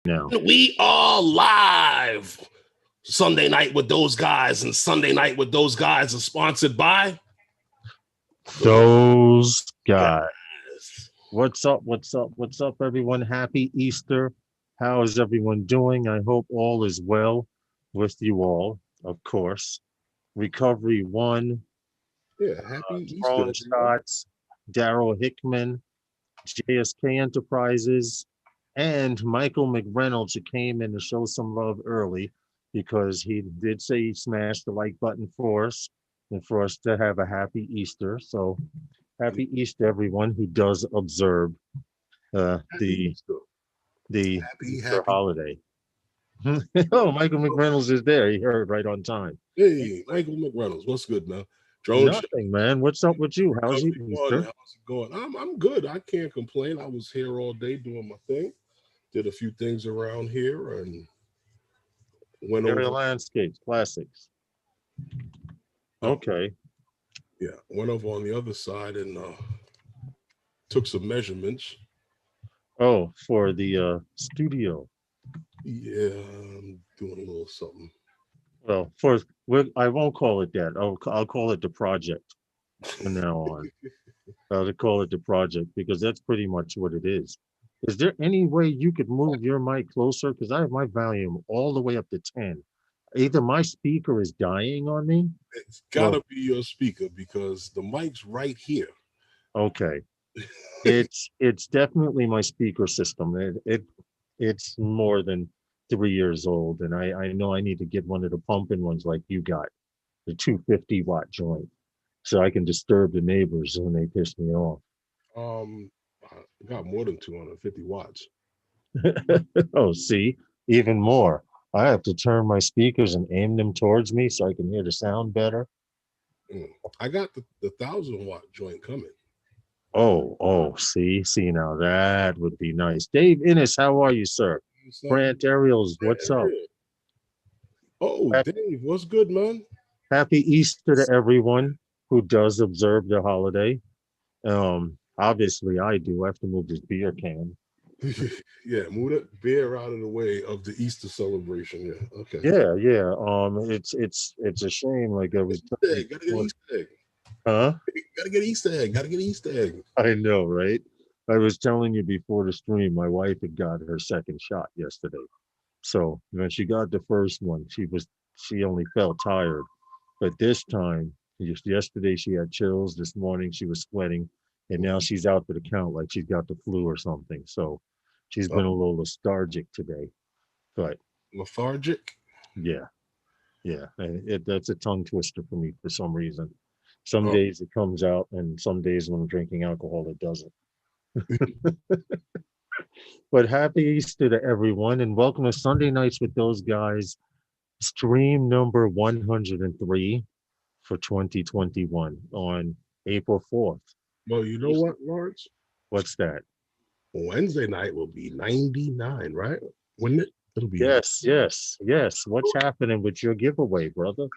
now. We are live. Sunday night with those guys, and Sunday night with those guys are sponsored by Those guys. What's up? What's up? What's up, everyone? Happy Easter. How is everyone doing? I hope all is well with you all, of course. Recovery One, happy Throne Easter. Shots, Daryl Hickman, JSK Enterprises, and Michael McReynolds, who came in to show some love early because he did say he smashed the like button for us and for us to have a happy Easter. So happy Easter, everyone who does observe the Easter holiday. Oh, Michael McReynolds is there. He heard right on time. Hey, Michael McReynolds, what's good, man? Nothing, man. What's up with you? How's your Easter? How's it going? I'm good. I can't complain. I was here all day doing my thing. Did a few things around here and went over landscapes, classics. Okay. Yeah, went over on the other side and took some measurements. Oh, for the studio. Yeah, I'm doing a little something. Well, I won't call it that. I'll call it the project from now on. I'll call it the project because that's pretty much what it is. Is there any way you could move your mic closer? Because I have my volume all the way up to 10. Either my speaker is dying on me. It's gotta be your speaker because the mic's right here. Okay. It's definitely my speaker system. It's more than 3 years old, and I know I need to get one of the pumping ones like you got, the 250-watt joint, so I can disturb the neighbors when they piss me off. I got more than 250 watts. Oh, see, even more. I have to turn my speakers and aim them towards me so I can hear the sound better. I got the 1,000-watt joint coming. Oh, see now that would be nice. Dave Innes, how are you, sir? Grant Ariels, what's up? Oh, Dave, what's good, man? Happy Easter to everyone who does observe the holiday. Obviously I do. I have to move this beer can. Yeah, move that beer out of the way of the Easter celebration. Yeah, okay. Yeah. It's a shame. Like I was gotta get Easter egg. Huh? Gotta get Easter egg. I know, right? I was telling you before the stream, my wife had got her second shot yesterday. So when she got the first one, she only felt tired. But this time, yesterday she had chills. This morning she was sweating, and now she's out for the count like she's got the flu or something. So she's been a little lethargic today. But lethargic? Yeah. That's a tongue twister for me for some reason. Some days it comes out, and some days when I'm drinking alcohol, it doesn't. But happy Easter to everyone, and welcome to Sunday Nights with Those Guys, stream number 103 for 2021 on April 4th. Well, you know what, Lawrence? What's that? Wednesday night will be 99, right? Wouldn't it? It'll be Yes. What's happening with your giveaway, brother?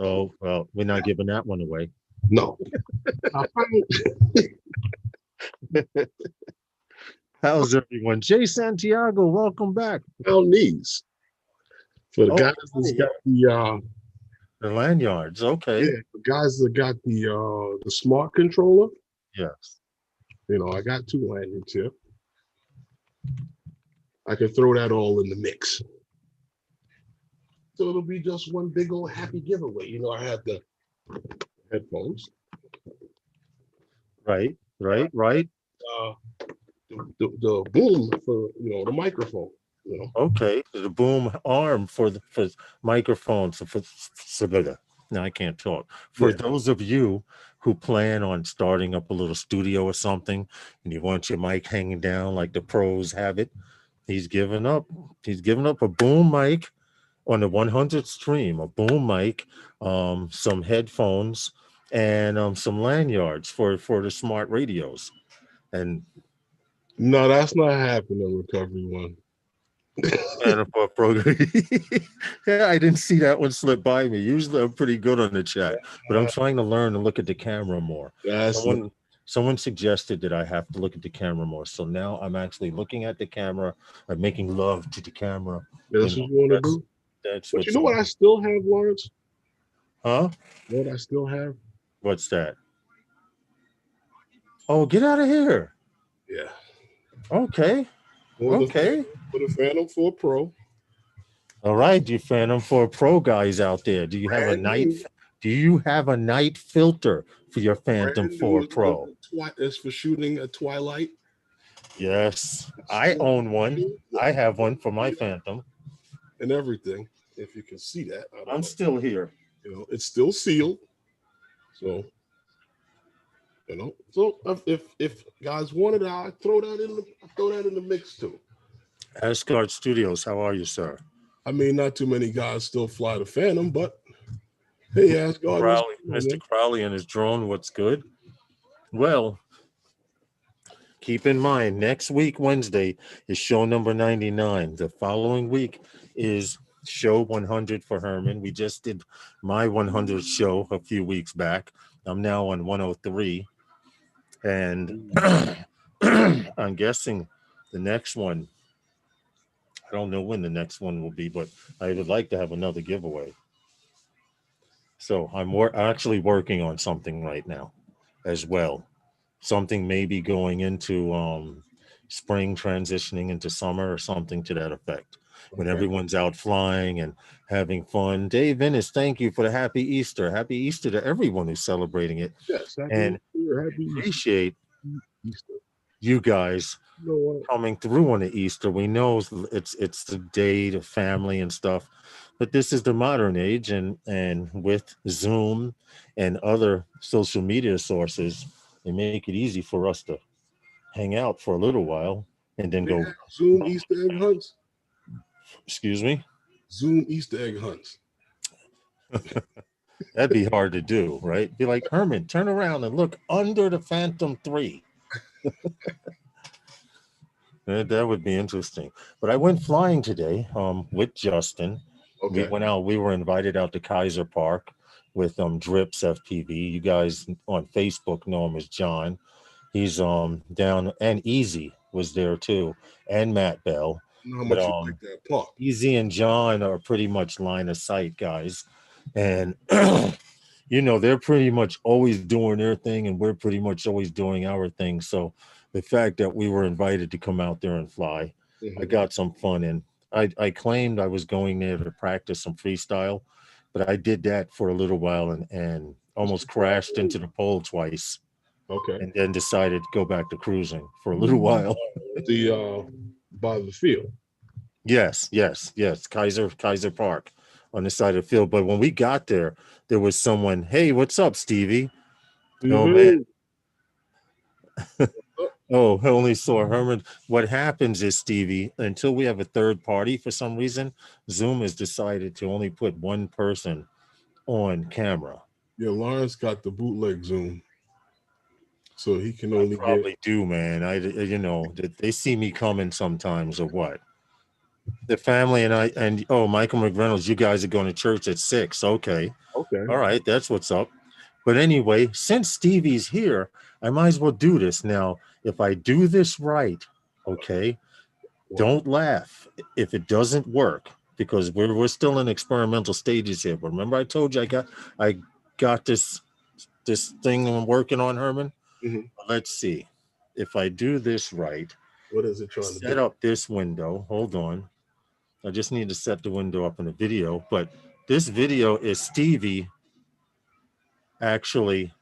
Oh, well, we're not giving that one away. No. How's everyone? Jay Santiago, welcome back. Knees. For the guys that's got the lanyards, okay. Yeah, the guys that got the smart controller. Yes. I got 2 lanyards here. I can throw that all in the mix. So it'll be just one big old happy giveaway. I had the headphones. Right. The boom for the microphone. Okay, the boom arm for microphones. No, I can't talk. For those of you who plan on starting up a little studio or something, and you want your mic hanging down like the pros have it, he's given up a boom mic on the 100th stream, a boom mic, some headphones, and some lanyards for the smart radios. And no, that's not happening, Recovery One. And for program. Yeah, I didn't see that one slip by me. Usually I'm pretty good on the chat, but I'm trying to learn and look at the camera more. Someone suggested that I have to look at the camera more. So now I'm actually looking at the camera. I'm making love to the camera. Yeah, You that's know, what you want to do. that's But you what's know what up. I still have, Lawrence? Huh? You know what I still have? What's that? Oh, get out of here. Yeah. Okay. For the Okay. Phantom 4 Pro. All right, you Phantom 4 Pro guys out there. Do you have a Brand night? new. Do you have a night filter for your Phantom Brand new 4 Pro? is for shooting at twilight. Yes, I own one. I have one for my Phantom. And everything. If you can see that, I don't I'm know. still here. You know, it's still sealed. So, you know, so if guys wanted it, I throw that in the mix too. Asgard Studios, how are you, sir? I mean, not too many guys still fly the Phantom, but hey, Asgard, what's Crowley, going on, Mr. man? Crowley and his drone. What's good? Well, keep in mind, next week, Wednesday, is show number 99. The following week is show 100 for Herman. We just did my 100th show a few weeks back. I'm now on 103. And I'm guessing the next one, I don't know when the next one will be, but I would like to have another giveaway. So I'm actually working on something right now as well. Something maybe going into spring, transitioning into summer, or something to that effect. When Okay. everyone's out flying and having fun. Dave Ennis, thank you for the happy Easter. Happy Easter to everyone who's celebrating it. Yes, And happy appreciate Easter. you guys You know what? coming through on the Easter. We know it's the day to family and stuff, but this is the modern age, and with Zoom and other social media sources, they make it easy for us to hang out for a little while and then They go. have Zoom Easter egg hunts. Excuse me. Zoom Easter egg hunts. That'd be hard to do, right? Be like, Herman, turn around and look under the Phantom 3. That would be interesting. But I went flying today with Justin. We Okay. went out. We were invited out to Kaiser Park with Drips FPV. You guys on Facebook know him as John. He's down, and Easy was there too, and Matt Bell. I know how But much you like that park. Easy and John are pretty much line of sight guys, and you know they're pretty much always doing their thing, and we're pretty much always doing our thing. So the fact that we were invited to come out there and fly, I got some fun in. I claimed I was going there to practice some freestyle, but I did that for a little while and almost crashed into the pole twice, Okay. and then decided to go back to cruising for a little while. The by the field. Yes, yes, yes. Kaiser Park on the side of the field. But when we got there, there was someone, hey, what's up, Stevie? Oh man. Oh, I only saw Herman. What happens is, Stevie, until we have a third party for some reason, Zoom has decided to only put one person on camera. Yeah, Lawrence got the bootleg Zoom. So he can I only probably do, man. They see me coming sometimes or what? The family and Michael McReynolds, you guys are going to church at 6. Okay. Okay. All right, that's what's up. But anyway, since Stevie's here, I might as well do this. Now, if I do this right, okay, don't laugh if it doesn't work, because we're still in experimental stages here. But remember I told you I got this thing I'm working on, Herman? Let's see. If I do this right, What is it trying to set do? up this window. Hold on. I just need to set the window up in the video, but this video is Stevie actually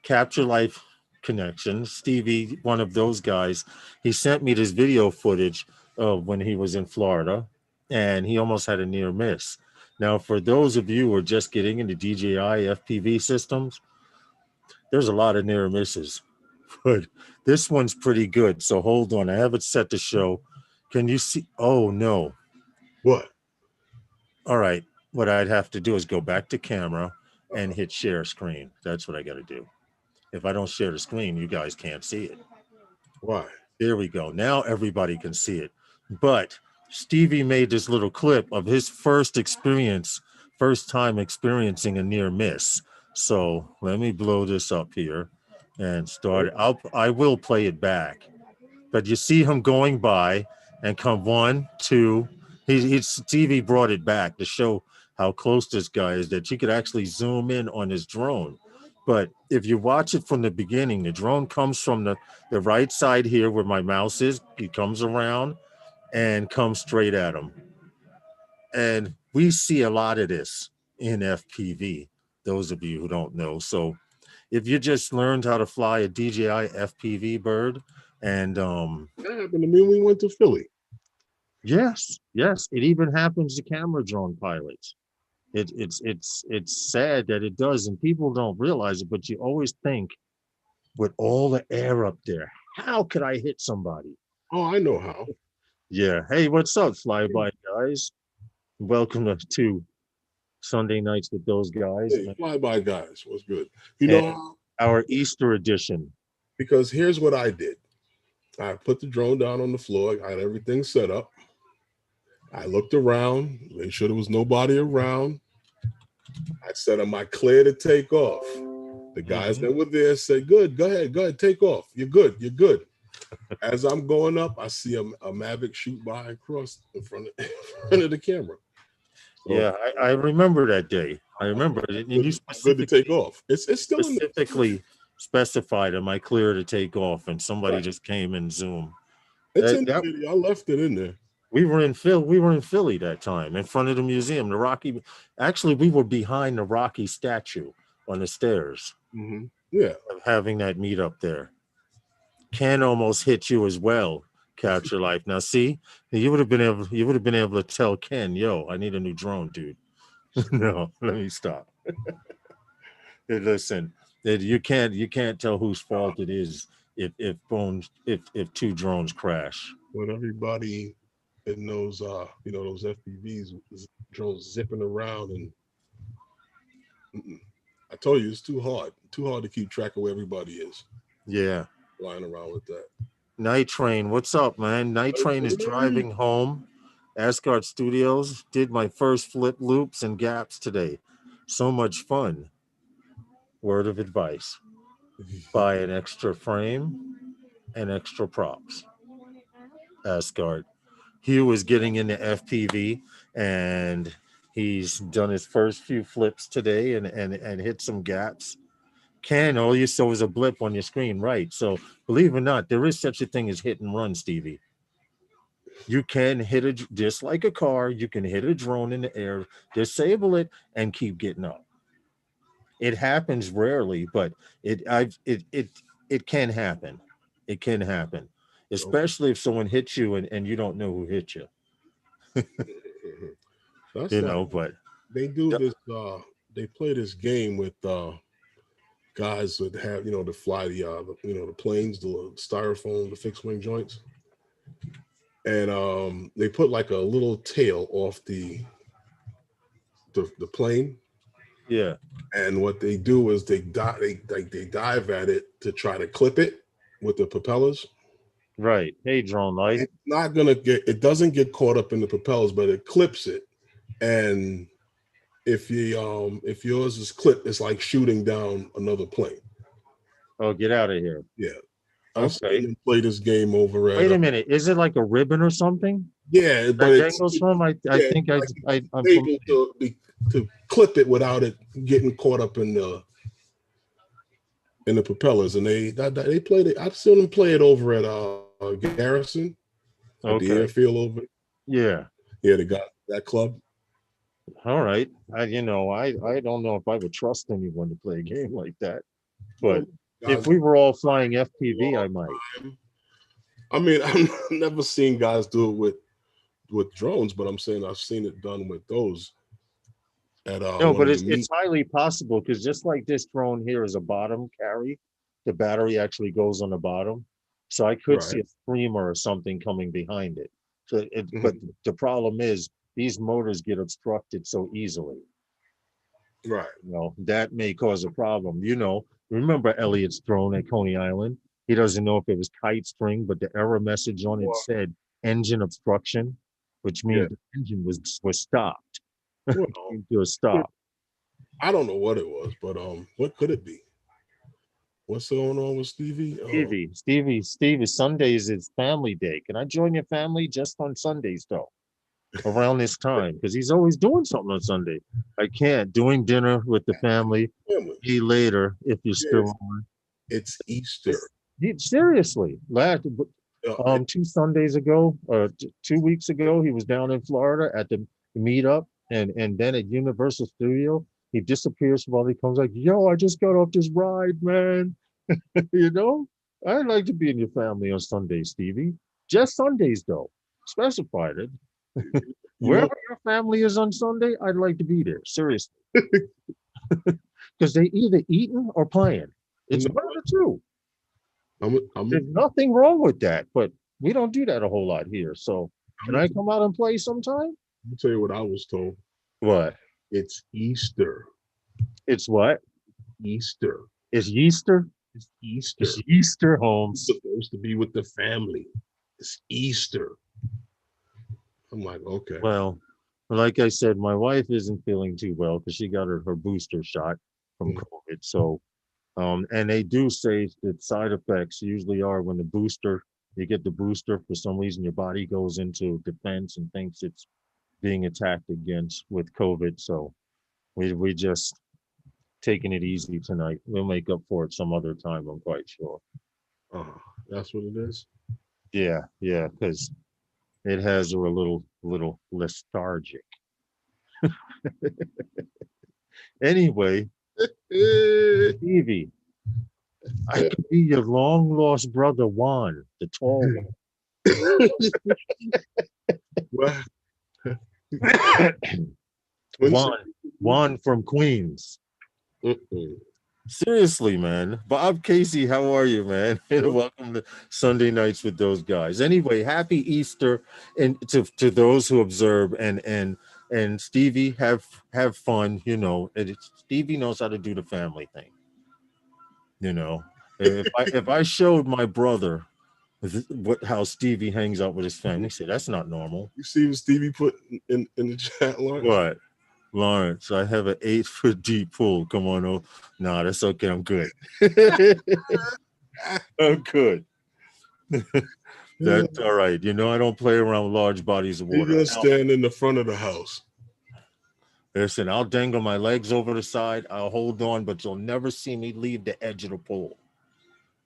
Capture Life Connection. Stevie, one of those guys, he sent me this video footage of when he was in Florida and he almost had a near miss. Now, for those of you who are just getting into DJI FPV systems, there's a lot of near misses, but this one's pretty good. So hold on, I have it set to show. Can you see? Oh no. What? All right. What I'd have to do is go back to camera and hit share screen. That's what I got to do. If I don't share the screen, you guys can't see it. Why? There we go. Now everybody can see it. But Stevie made this little clip of his first time experiencing a near miss. So let me blow this up here and started. I will play it back, but you see him going by and come 1, 2. Stevie brought it back to show how close this guy is, that you could actually zoom in on his drone. But if you watch it from the beginning, the drone comes from the right side here where my mouse is. He comes around and comes straight at him. And we see a lot of this in FPV, those of you who don't know. So if you just learned how to fly a DJI FPV bird, and that happened to me when we went to Philly. yes, it even happens to camera drone pilots. It's sad that it does, and people don't realize it, but you always think, with all the air up there, how could I hit somebody? Oh, I know how. Yeah. Hey, what's up, flyby guys? Welcome to Sunday Nights with Those Guys. Hey, flyby guys, what's good? You know how? Our Easter edition. Because here's what I did. I put the drone down on the floor. I had everything set up. I looked around, made sure there was nobody around. I said, am I clear to take off? The guys that were there said, good, go ahead, take off. You're good. As I'm going up, I see a Mavic shoot by across in front of the camera. So, yeah, I remember that day. I remember it. And you good to take off. It's still specifically specified, am I clear to take off? And somebody just came and zoomed. It's in the video. I left it in there. We were in Philly that time, in front of the museum. The Rocky, actually, we were behind the Rocky statue on the stairs. Yeah, of having that meet up there. Ken almost hit you as well. Capture Life. Now, see, you would have been able to tell Ken, yo, I need a new drone, dude. No, let me stop. Hey, listen, you can't tell whose fault it is if two drones crash. But everybody in those those FPVs, drones zipping around, and I told you it's too hard to keep track of where everybody is. Yeah, flying around with that. Night Train, what's up, man? Night Train is driving home. Asgard Studios did my first flip loops and gaps today. So much fun. Word of advice: buy an extra frame and extra props. Asgard. Hugh is getting into FPV, and he's done his first few flips today and hit some gaps. Ken, all you saw was a blip on your screen, right? So believe it or not, there is such a thing as hit and run, Stevie. You can hit it just like a car. You can hit a drone in the air, disable it, and keep getting up. It happens rarely, but it can happen. It can happen, especially if someone hits you and you don't know who hit you. But they do this. They play this game with guys that have to fly the planes, the styrofoam, the fixed wing joints, and they put like a little tail off the plane. Yeah. And what they do is they dive at it to try to clip it with the propellers. Right. Hey, drone light. It doesn't get caught up in the propellers, but it clips it. And if yours is clipped, it's like shooting down another plane. Oh, get out of here. Yeah. I've seen them play this game over at. Wait a minute. Is it like a ribbon or something? Yeah, but it's from. I think I'm able to clip it without it getting caught up in the propellers, and they played it. I've seen them play it over at Garrison, at the airfield over. Yeah, they got that club. All right, I don't know if I would trust anyone to play a game like that, but if we were all flying FPV, I might. I mean, I've never seen guys do it with drones, but I'm saying I've seen it done with those. No, but it's highly possible, because just like this drone here is a bottom carry, the battery actually goes on the bottom, so I could see a streamer or something coming behind it. So but the problem is these motors get obstructed so easily. Right. That may cause a problem. Remember Elliot's drone at Coney Island? He doesn't know if it was kite string, but the error message on it said engine obstruction, which means the engine was stopped. To a stop. I don't know what it was, but what could it be? What's going on with Stevie? Stevie, Sundays is family day. Can I join your family just on Sundays though? Around this time, because he's always doing something on Sunday. I can't. Doing dinner with the family. Be later if you're still on. It's Easter. Seriously, last 2 Sundays ago, or 2 weeks ago, he was down in Florida at the meetup, and then at Universal Studio, he disappears while he comes like, "Yo, I just got off this ride, man." You know, I'd like to be in your family on Sundays, Stevie. Just Sundays though. Specified it. Wherever your family is on Sunday, I'd like to be there. Seriously. Because they either eating or playing. It's one of the two. There's nothing wrong with that, but we don't do that a whole lot here. So can I come out and play sometime? I'll tell you what I was told. What? It's Easter. It's what? Easter. It's Easter? It's Easter. It's Easter, Holmes. It's supposed to be with the family. It's Easter. I'm like, okay. Well, like I said, my wife isn't feeling too well because she got her booster shot from COVID. So, and they do say that side effects usually are when you get the booster, for some reason your body goes into defense and thinks it's being attacked against with COVID. So we just taking it easy tonight. We'll make up for it some other time, I'm quite sure. That's what it is? Yeah, because it has her a little lethargic. Anyway, Stevie, I could be your long lost brother Juan, the tall one. Juan from Queens. Seriously, man. Bob Casey, how are you, man? And welcome to Sunday Nights with those guys. Anyway, happy Easter and to those who observe and Stevie, have fun. You know, Stevie knows how to do the family thing. You know, if I showed my brother how Stevie hangs out with his family, he said that's not normal. You see what Stevie put in the chat, Lawrence? What? Lawrence, I have an 8-foot deep pool. Come on, oh, no, that's okay. I'm good. I'm good. That's all right. You know, I don't play around large bodies of water. You're gonna stand in the front of the house. Listen, I'll dangle my legs over the side. I'll hold on, but you'll never see me leave the edge of the pool.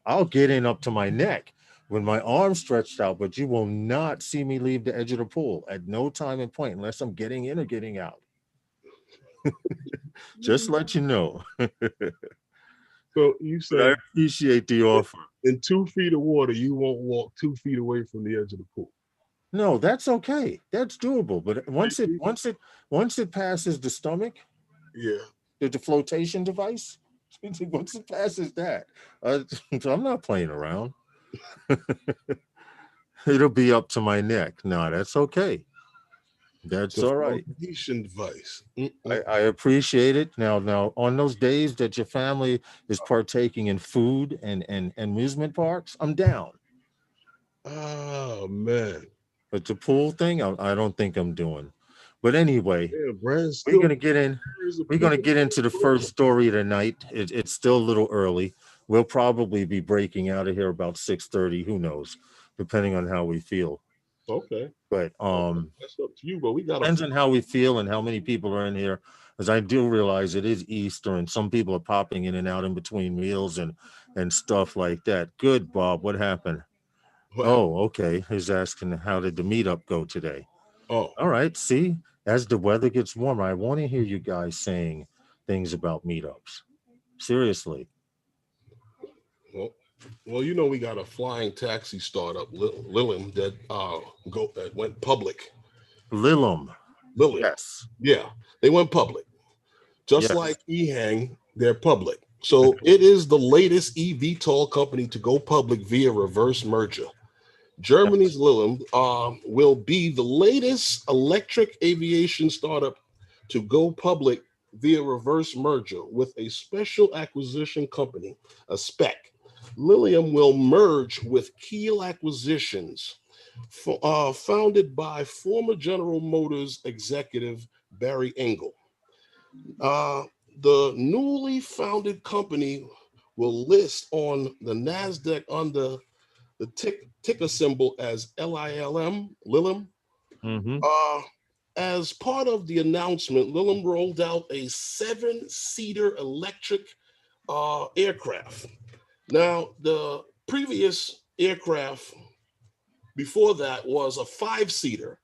I'll get in up to my neck with my arms stretched out, but you will not see me leave the edge of the pool at no time and point unless I'm getting in or getting out. Just let you know. So you said I appreciate the offer. In 2 feet of water, you won't walk 2 feet away from the edge of the pool. No, that's okay. That's doable. But once it passes the stomach, the flotation device, once it passes that, I'm not playing around. It'll be up to my neck. No, that's okay. That's all right. Device. I appreciate it. Now, on those days that your family is partaking in food and amusement parks, I'm down. Oh man! But the pool thing, I don't think I'm doing. But anyway, we're gonna get in. We're gonna get into the first story tonight. It's still a little early. We'll probably be breaking out of here about 6:30. Who knows, depending on how we feel. Okay. But that's up to you. But we got depends on how we feel and how many people are in here. As I do realize it is Easter and some people are popping in and out in between meals and stuff like that. Good, Bob. What happened? Oh, okay. He's asking how did the meetup go today? Oh, all right. See, as the weather gets warmer, I want to hear you guys saying things about meetups. Seriously. Well, you know, we got a flying taxi startup, Lilium, that went public. Lilium. Yes. Yeah, they went public. Just like eHang, they're public. So it is the latest eVTOL company to go public via reverse merger. Germany's Lilium will be the latest electric aviation startup to go public via reverse merger with a special acquisition company, a SPAC. Lilium will merge with Keel Acquisitions, founded by former General Motors executive Barry Engel. The newly founded company will list on the NASDAQ under the ticker symbol as LILM. Mm-hmm. As part of the announcement, Lilum rolled out a 7-seater electric aircraft. Now, the previous aircraft before that was a 5-seater,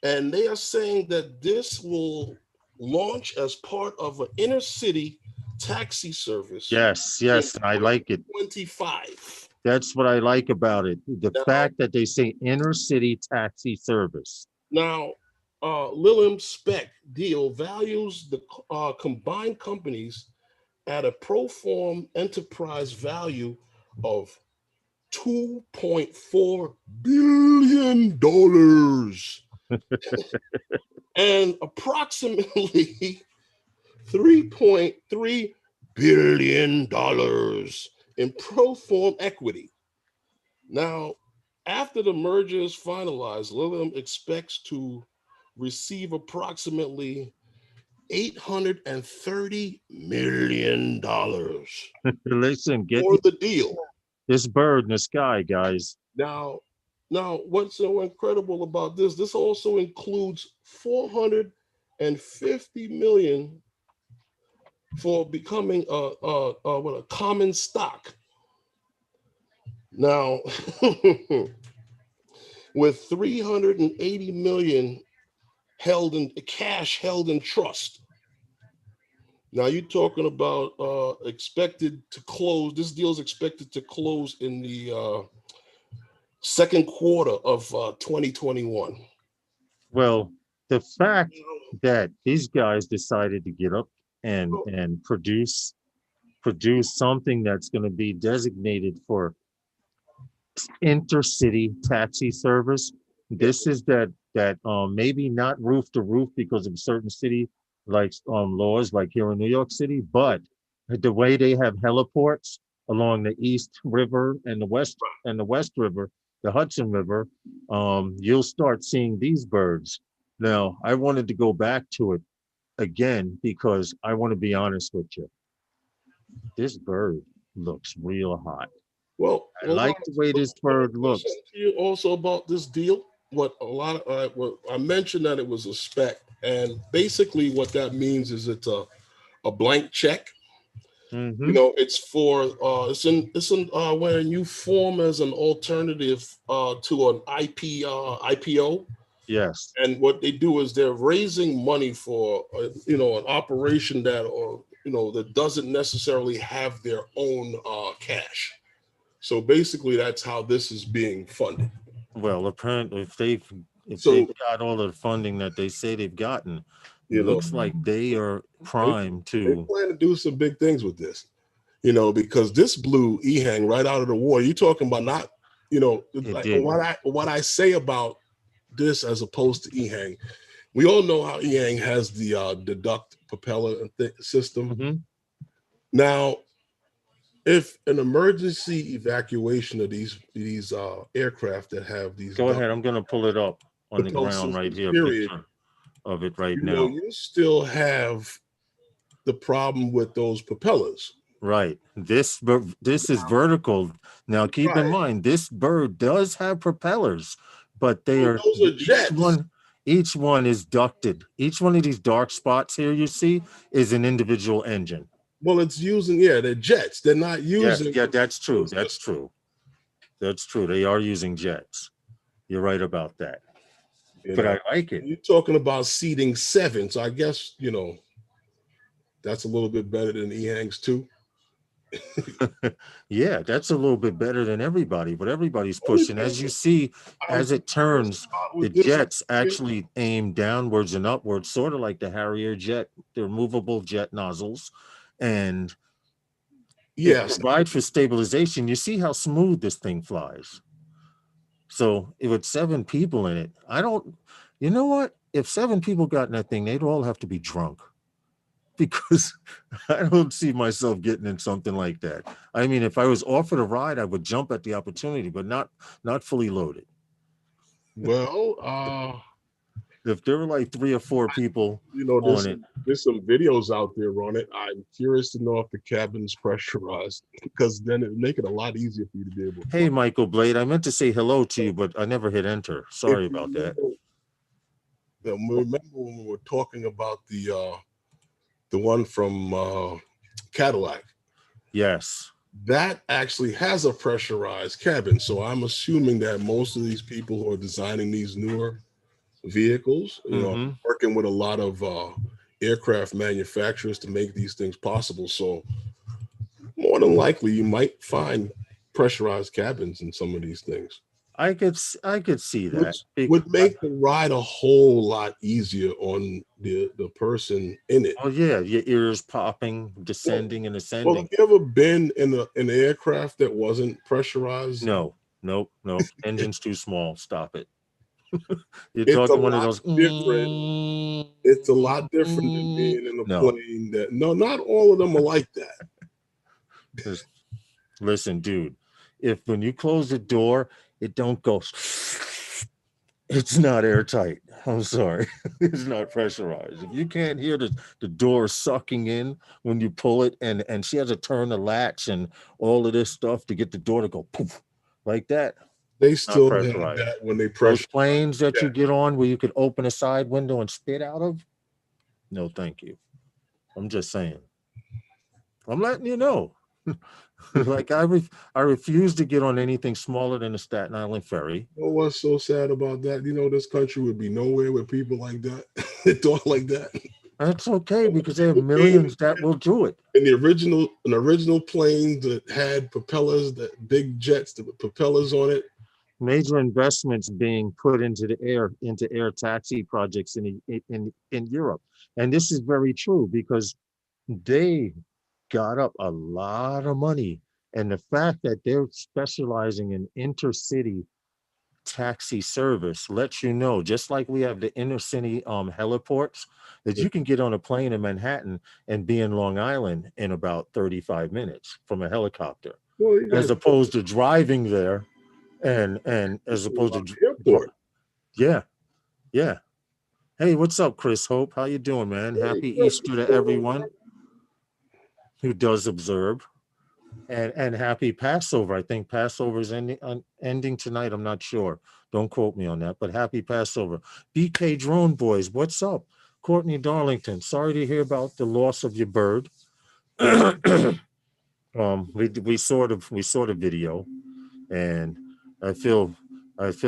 and they are saying that this will launch as part of an inner city taxi service. Yes, in I like it. 2025. That's what I like about it. The Now- fact that they say inner city taxi service. Now, Lilum spec deal values the combined companies at a pro form enterprise value of $2.4 billion and approximately $3.3 billion in pro form equity. Now, after the merger is finalized, Lilium expects to receive approximately $830 million Listen, get for the deal. this bird in the sky, guys. Now, what's so incredible about this? This also includes $450 million for becoming a common stock. Now, with $380 million held in cash, held in trust. Now you're talking about expected to close. This deal is expected to close in the second quarter of 2021. Well, the fact that these guys decided to get up and produce something that's going to be designated for intercity taxi service. This is that maybe not roof to roof because of certain city like laws like here in New York City, but the way they have heliports along the East River and the West River, the Hudson River, you'll start seeing these birds. Now, I wanted to go back to it again because I want to be honest with you. This bird looks real hot. Well, I like the way this bird looks. Also about this deal, what I mentioned that it was a spec, and basically what that means is it's a blank check. Mm-hmm. You know, it's for when you form as an alternative to an IPO. Yes. And what they do is they're raising money for an operation that that doesn't necessarily have their own cash. So basically, that's how this is being funded. Well, apparently, if they've got all the funding that they say they've gotten, it looks like they are primed They plan to do some big things with this, because this blew Ehang right out of the water. You're talking about not, what I say about this as opposed to Ehang. We all know how Ehang has the deduct propeller system. Mm-hmm. Now, if an emergency evacuation of these aircraft that have these, go ahead, I'm going to pull it up on the ground right here, picture of it right now. You still have the problem with those propellers. Right. This is vertical. Now, keep in mind, this bird does have propellers, but those are jets. Each one is ducted. Each one of these dark spots here you see is an individual engine. Well, it's using, they're jets. They're not using. Yeah, that's true. That's true. That's true. They are using jets. You're right about that. But I like it. You're talking about seating 7. So I guess, that's a little bit better than Ehang's 2. Yeah, that's a little bit better than everybody, but everybody's pushing. As you see, as it turns, the jets actually aim downwards and upwards, sort of like the Harrier jet. They're movable jet nozzles. And it provides for stabilization. You see how smooth this thing flies. So with 7 people in it, you know what? If 7 people got in that thing, they'd all have to be drunk. Because I don't see myself getting in something like that. I mean, if I was offered a ride, I would jump at the opportunity, but not fully loaded. Well, if there were like 3 or 4 people You know, on it. there's some videos out there on it. I'm curious to know if the cabin's pressurized, because then it would make it a lot easier for you to be able to Hey, Michael Blade, I meant to say hello to you, but I never hit enter. Sorry about that. Remember when we were talking about the one from Cadillac? Yes. That actually has a pressurized cabin. So I'm assuming that most of these people who are designing these newer vehicles, you know, working with a lot of aircraft manufacturers to make these things possible. So more than likely, you might find pressurized cabins in some of these things. I could see that. Which would make the ride a whole lot easier on the person in it. Oh yeah, your ears popping, descending and ascending. Well, have you ever been in an aircraft that wasn't pressurized? No, nope. Engine's too small. Stop it. You're It's talking one of those. different. It's a lot different than being in a plane that not all of them are like that. Listen, dude, if when you close the door, it don't go. It's not airtight. I'm sorry. It's not pressurized. If you can't hear the door sucking in when you pull it, and she has to turn the latch and all of this stuff to get the door to go poof like that. They still have that when they pressure. Those planes that you get on where you could open a side window and spit out of. No, thank you. I'm just saying. I'm letting you know. Like I refuse to get on anything smaller than the Staten Island ferry. You know what's so sad about that? You know, this country would be nowhere with people like that. They talk like that. That's okay, because there are millions that will do it. In the original planes that had propellers, that big jets that with propellers on it. Major investments being put into air taxi projects in Europe. And this is very true because they got up a lot of money. And the fact that they're specializing in intercity taxi service lets you know, just like we have the intercity heliports, that you can get on a plane in Manhattan and be in Long Island in about 35 minutes from a helicopter, as opposed to driving there and as opposed to airport. Yeah. Hey, what's up, Chris Hope? How you doing, man? Happy Easter to everyone who does observe, and happy Passover. I think Passover is ending tonight. I'm not sure. Don't quote me on that, but happy Passover. BK Drone Boys, what's up? Courtney Darlington, sorry to hear about the loss of your bird. We saw the video, and I feel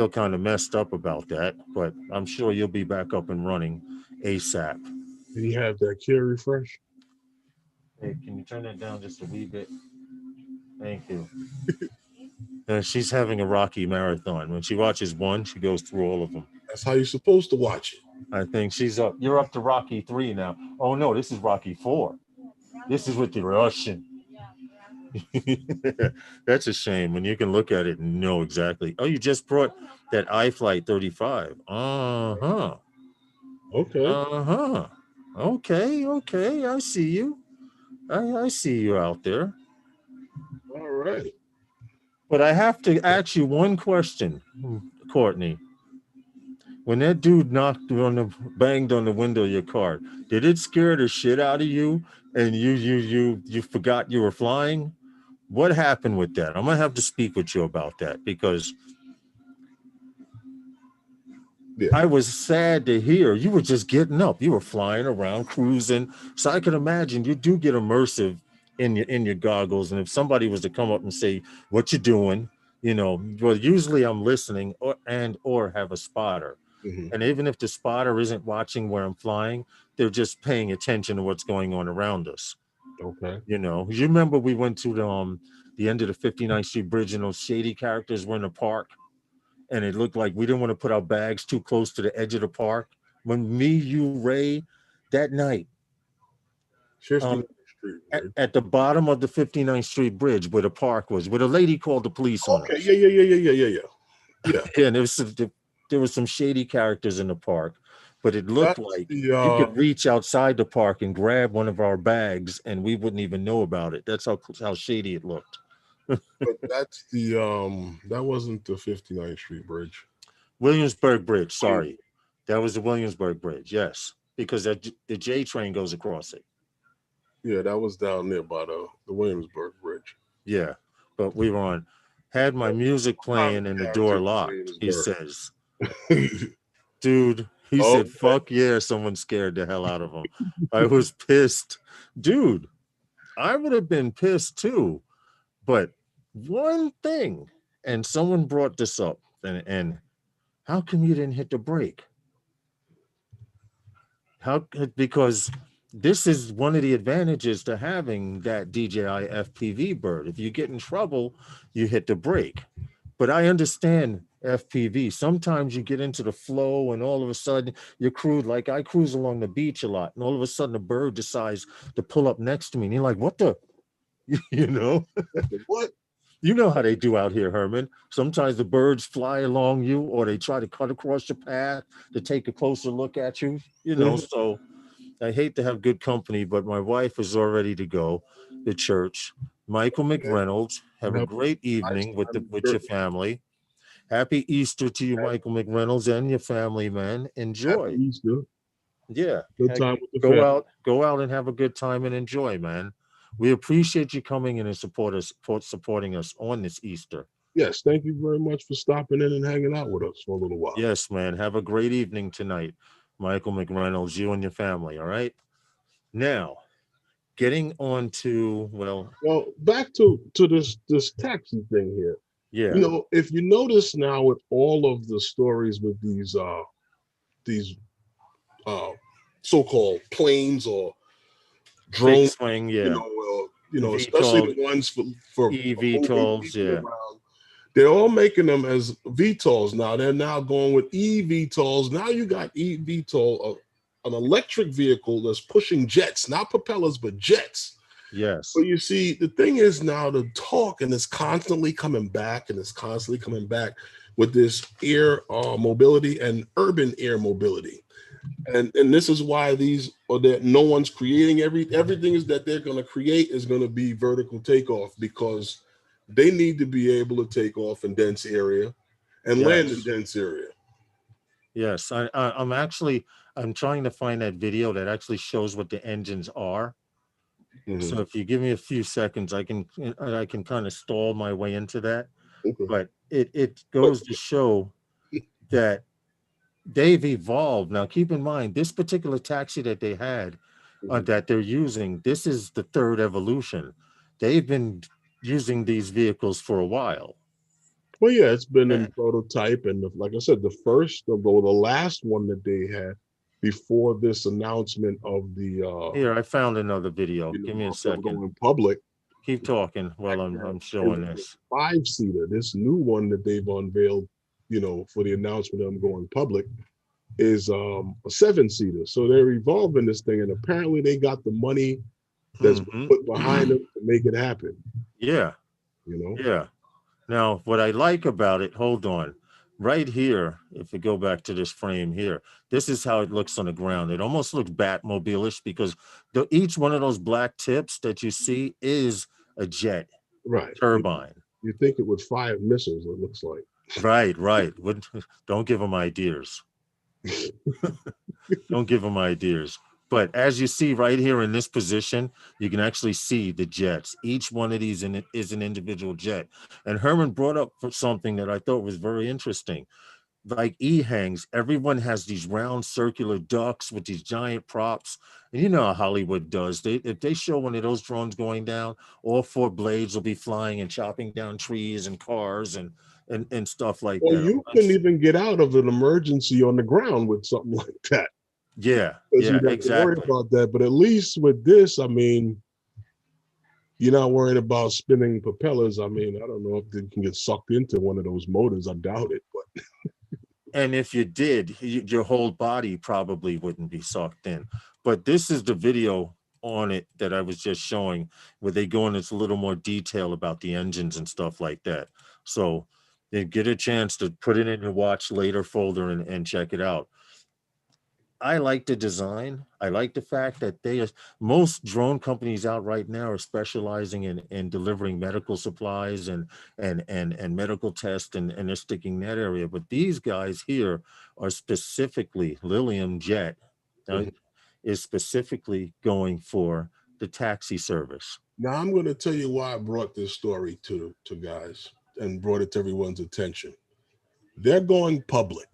kind of messed up about that, but I'm sure you'll be back up and running ASAP. Did he have that care refresh? Hey, can you turn that down just a wee bit? Thank you. She's having a Rocky marathon. When she watches one, she goes through all of them. That's how you're supposed to watch it. I think she's up. You're up to Rocky 3 now. Oh no, this is Rocky 4. This is with the Russian. That's a shame when you can look at it and know exactly. Oh, you just brought that iFlight 35. Uh-huh. Okay. Uh-huh. Okay. I see you. I see you out there. All right. But I have to ask you one question, Courtney. When that dude banged on the window of your car, did it scare the shit out of you and you forgot you were flying? What happened with that? I'm gonna have to speak with you about that, because I was sad to hear you were just getting up. You were flying around, cruising. So I can imagine you do get immersive in your goggles. And if somebody was to come up and say, "What you doing?" Well, usually I'm listening or have a spotter. And even if the spotter isn't watching where I'm flying, they're just paying attention to what's going on around us. Okay. You remember we went to the end of the 59th Street Bridge and those shady characters were in the park, and it looked like we didn't want to put our bags too close to the edge of the park. When me, you, Ray, that night, 59th Street, at the bottom of the 59th Street Bridge where the park was, where the lady called the police on us. Yeah. And there was some shady characters in the park, but it looked like you could reach outside the park and grab one of our bags and we wouldn't even know about it. That's how shady it looked. But that's that wasn't the 59th Street Bridge. Williamsburg Bridge, sorry. That was the Williamsburg Bridge, yes, because the J train goes across it. Yeah, that was down there by the Williamsburg Bridge. Yeah, but we were on, had my music playing and the door locked. He Williamsburg. says, dude, he Oh, said, fuck yeah, someone scared the hell out of him. I was pissed. Dude, I would have been pissed too. But one thing, and someone brought this up, and how come you didn't hit the brake? Because this is one of the advantages to having that DJI FPV bird. If you get in trouble, you hit the brake. But I understand FPV. Sometimes you get into the flow and all of a sudden you cruise, like I cruise along the beach a lot, and all of a sudden a bird decides to pull up next to me. And you're like, what the, you know? What? You know how they do out here, Herman. Sometimes the birds fly along you or they try to cut across your path to take a closer look at you, you know. So I hate to have good company, but my wife is all ready to go to church. Michael McReynolds, have a great evening with your family. Happy Easter to you, Michael McReynolds, and your family, man. Enjoy. Happy Easter. Yeah. Good time with the family. Go out and have a good time and enjoy, man. We appreciate you coming in and supporting us on this Easter. Yes, thank you very much for stopping in and hanging out with us for a little while. Yes, man. Have a great evening tonight, Michael McReynolds, you and your family. All right. Now, getting on to well, back to this taxi thing here. Yeah. You know, if you notice now with all of the stories with these so-called planes or drones, swing, yeah. Especially the ones for eVTOLs, yeah. Around, they're all making them as VTOLs now. They're now going with eVTOLs. Now you got eVTOL, an electric vehicle that's pushing jets, not propellers, but jets. Yes. So you see, the thing is now the talk, and it's constantly coming back, with this air mobility and urban air mobility. And this is why no one's creating everything is that they're going to create is going to be vertical takeoff, because they need to be able to take off in dense area and land in dense area. Yes, I'm trying to find that video that actually shows what the engines are. So if you give me a few seconds, I can kind of stall my way into that. Okay. But it goes to show that they've evolved. Now, keep in mind, this particular taxi that they had, that they're using, this is the third evolution. They've been using these vehicles for a while. Well, yeah, it's been in prototype, and like I said, the last one that they had before this announcement of the here, I found another video. Give me a second. Going public. Keep talking while I'm showing this. 5-seater, this new one that they've unveiled, for the announcement of them going public, is a 7-seater. So they're evolving this thing, and apparently they got the money that's put behind them to make it happen. Yeah. Yeah. Now, what I like about it, hold on, right here, if we go back to this frame here, this is how it looks on the ground. It almost looks Batmobile-ish, because each one of those black tips that you see is a jet turbine. You think it would fire missiles, it looks like. Right. Don't give them ideas. Don't give them ideas. But as you see right here in this position, you can actually see the jets. Each one of these is an individual jet. And Herman brought up something that I thought was very interesting. Like E-hangs, everyone has these round circular ducks with these giant props. And you know how Hollywood does. If they show one of those drones going down, all 4 blades will be flying and chopping down trees and cars and stuff like that. Well, you couldn't even get out of an emergency on the ground with something like that. Yeah, exactly. Worry about that, but at least with this, I mean, you're not worried about spinning propellers. I mean, I don't know if they can get sucked into one of those motors. I doubt it, but. And if you did, your whole body probably wouldn't be sucked in. But this is the video on it that I was just showing, where they go into a little more detail about the engines and stuff like that. So you get a chance to put it in your watch later folder and check it out. I like the design. I like the fact that most drone companies out right now are specializing in delivering medical supplies and medical tests, and they're sticking that area. But these guys here are specifically Lilium Jet uh, is specifically going for the taxi service. Now I'm going to tell you why I brought this story to guys and brought it to everyone's attention. They're going public.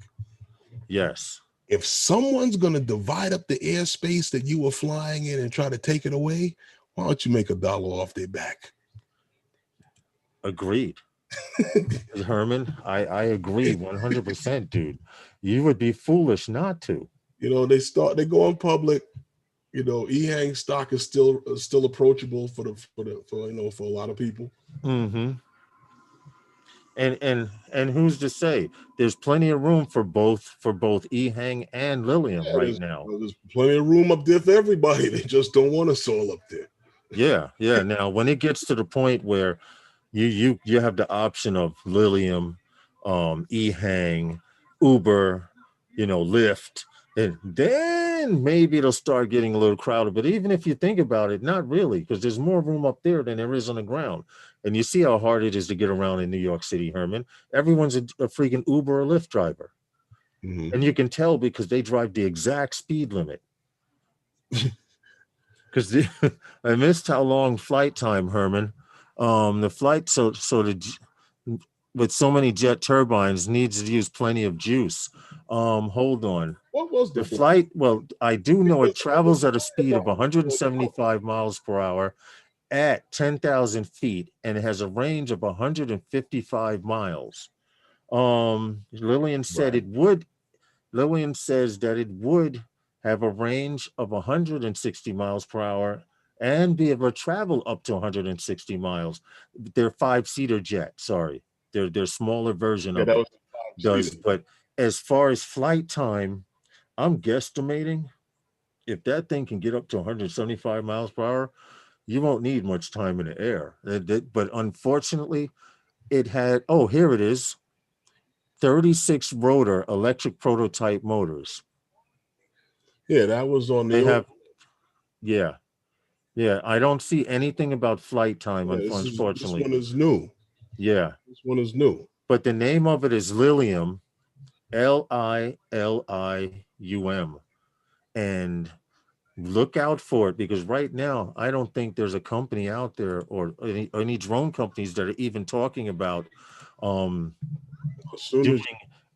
Yes. If someone's going to divide up the airspace that you were flying in and try to take it away, why don't you make $1 off their back? Agreed. Herman, I agree 100%, dude. You would be foolish not to. You know, they go on public. You know, EHang stock is still approachable for a lot of people. Mm-hmm. And who's to say? There's plenty of room for both EHang and Lilium right now. There's plenty of room up there for everybody. They just don't want us all up there. Yeah. Now, when it gets to the point where you have the option of Lilium, EHang, Uber, Lyft, and then maybe it'll start getting a little crowded. But even if you think about it, not really, because there's more room up there than there is on the ground. And you see how hard it is to get around in New York City, Herman. Everyone's a freaking Uber or Lyft driver. Mm-hmm. And you can tell because they drive the exact speed limit. Because I missed how long flight time, Herman. The flight, with so many jet turbines, needs to use plenty of juice. Hold on. What was the flight? Well, I do know it travels at a speed of 175 miles per hour at 10,000 feet, and it has a range of 155 miles. Lillian said it would. Lillian says that it would have a range of 160 miles per hour and be able to travel up to 160 miles. They're 5-seater jet. Sorry, they're smaller version of it. Does, but as far as flight time, I'm guesstimating if that thing can get up to 175 miles per hour, you won't need much time in the air. But unfortunately, it had, here it is, 36 rotor electric prototype motors. Yeah, that was on the. Yeah. I don't see anything about flight time, unfortunately. This one is new. Yeah. This one is new. But the name of it is Lilium, Lilium. And look out for it, because right now I don't think there's a company out there or any drone companies that are even talking about doing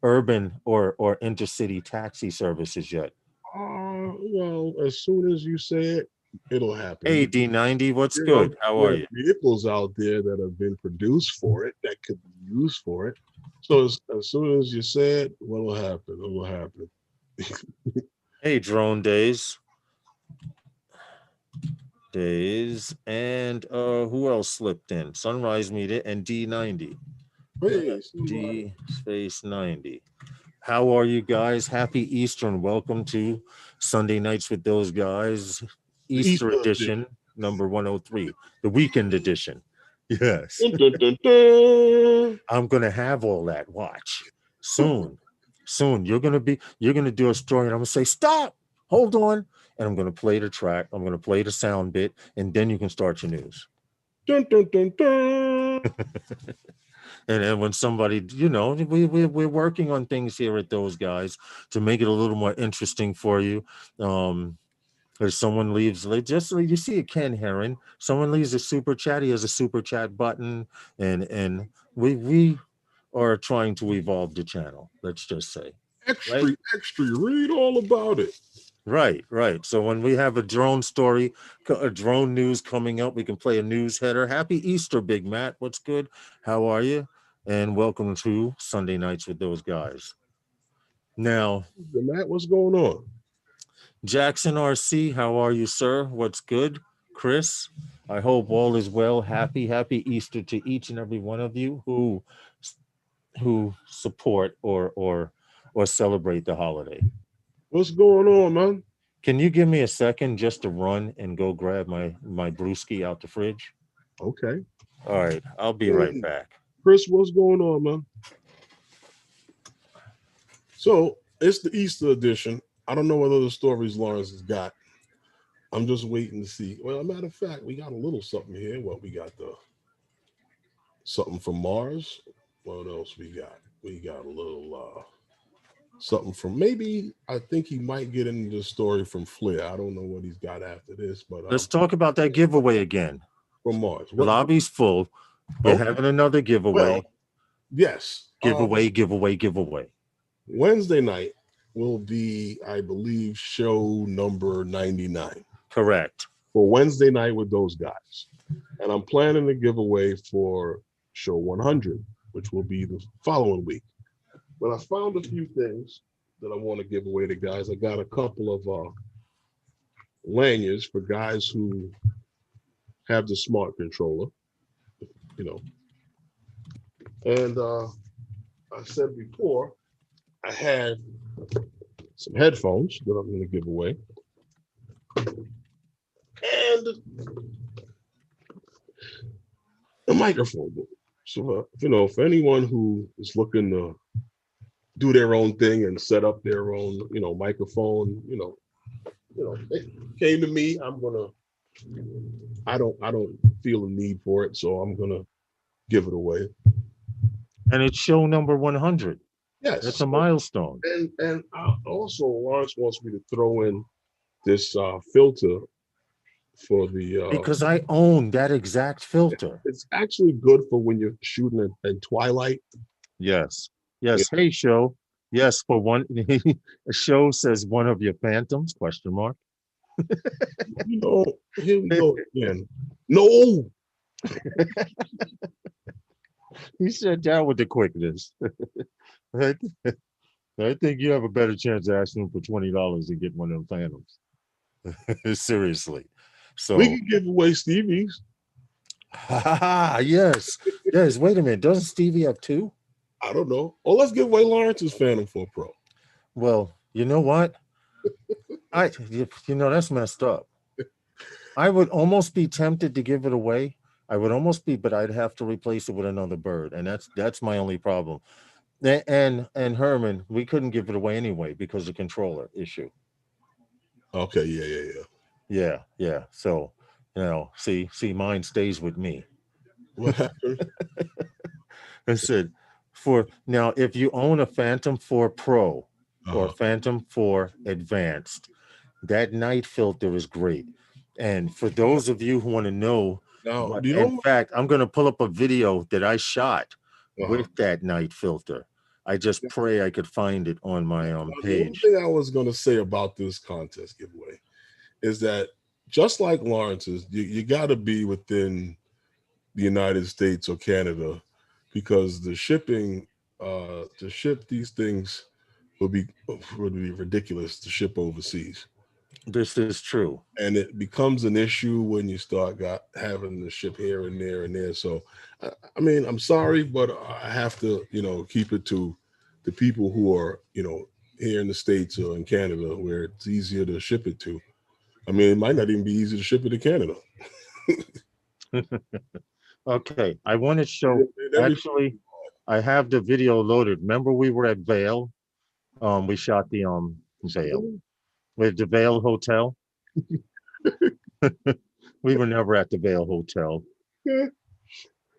urban or intercity taxi services yet. Well, as soon as you say it, it'll happen. Hey, D90, what's good? How are you? Vehicles out there that have been produced for it that could be used for it. So as soon as you say it, what will happen? It will happen. Hey, Drone Days. And who else slipped in? Sunrise Media and D90. Hey, D space 90. How are you guys? Happy Easter and welcome to Sunday Nights with Those Guys, Easter edition number 103, the weekend edition. Yes. I'm gonna have all that. Watch soon. You're gonna do a story, and I'm gonna say, stop, hold on, and I'm gonna play the track. I'm gonna play the sound bit, and then you can start your news. Dun, dun, dun, dun. And when somebody, we're working on things here at Those Guys to make it a little more interesting for you. If someone leaves, just like you see a Ken Heron, someone leaves a super chat. He has a super chat button, and we are trying to evolve the channel. Let's just say, extra, read all about it. Right. So when we have a drone story, a drone news coming up, we can play a news header. Happy Easter, Big Matt. What's good? How are you? And welcome to Sunday Nights with Those Guys. Now, Matt, what's going on? Jackson RC, how are you, sir? What's good? Chris, I hope all is well. Happy Easter to each and every one of you who support or celebrate the holiday. What's going on, man? Can you give me a second just to run and go grab my brewski out the fridge? Okay. All right, I'll be right back. Chris, what's going on, man? So it's the Easter edition, I don't know what other stories Lawrence has got. I'm just waiting to see. Well, a matter of fact, we got a little something here. What we got the something from Mars. What else we got? We got a little something from maybe I think he might get into the story from Flair. I don't know what he's got after this, but Let's talk about that giveaway again. From Mars. The lobby's full. We're having another giveaway. Well, yes. Giveaway. Wednesday night will be, I believe, show number 99. Correct. For Wednesday night with those guys. And I'm planning a giveaway for show 100, which will be the following week. But I found a few things that I want to give away to guys. I got a couple of lanyards for guys who have the smart controller, you know. And I said before, I had some headphones that I'm going to give away. And a microphone. So, for anyone who is looking to do their own thing and set up their own, microphone, they came to me. I don't feel a need for it, so I'm gonna give it away. And it's show number 100. Yes, that's a milestone. And also Lawrence wants me to throw in this filter for the because I own that exact filter. It's actually good for when you're shooting in twilight. Yes. Yeah. Hey, show. Yes, for one. A show says one of your phantoms? ? Here we go again. No. He said that with the quickness. I think you have a better chance of asking him for $20 than get one of them phantoms. Seriously. So we can give away Stevie's. Yes. Wait a minute. Doesn't Stevie have two? I don't know. Oh, let's give away Lawrence's Phantom 4 Pro. Well, you know what? That's messed up. I would almost be tempted to give it away. I would almost be, but I'd have to replace it with another bird, and that's my only problem. And Herman, we couldn't give it away anyway because of controller issue. Okay, yeah. So, see, mine stays with me. What happened? I said, if you own a Phantom 4 Pro or Phantom 4 Advanced, that night filter is great. And for those of you who want to know, in fact, I'm going to pull up a video that I shot with that night filter. I just pray I could find it on my page. The thing I was going to say about this contest giveaway is that just like Lawrence's, you got to be within the United States or Canada, because the shipping to ship these things would be ridiculous to ship overseas. This is true, and it becomes an issue when you start having to ship here and there and there. So, I mean, I'm sorry, but I have to, keep it to the people who are, here in the States or in Canada, where it's easier to ship it to. I mean, it might not even be easy to ship it to Canada. Okay, I want to show. Actually, I have the video loaded. Remember, we were at Vail. We shot the Vail. With the Vail Hotel. We were never at the Vail Hotel.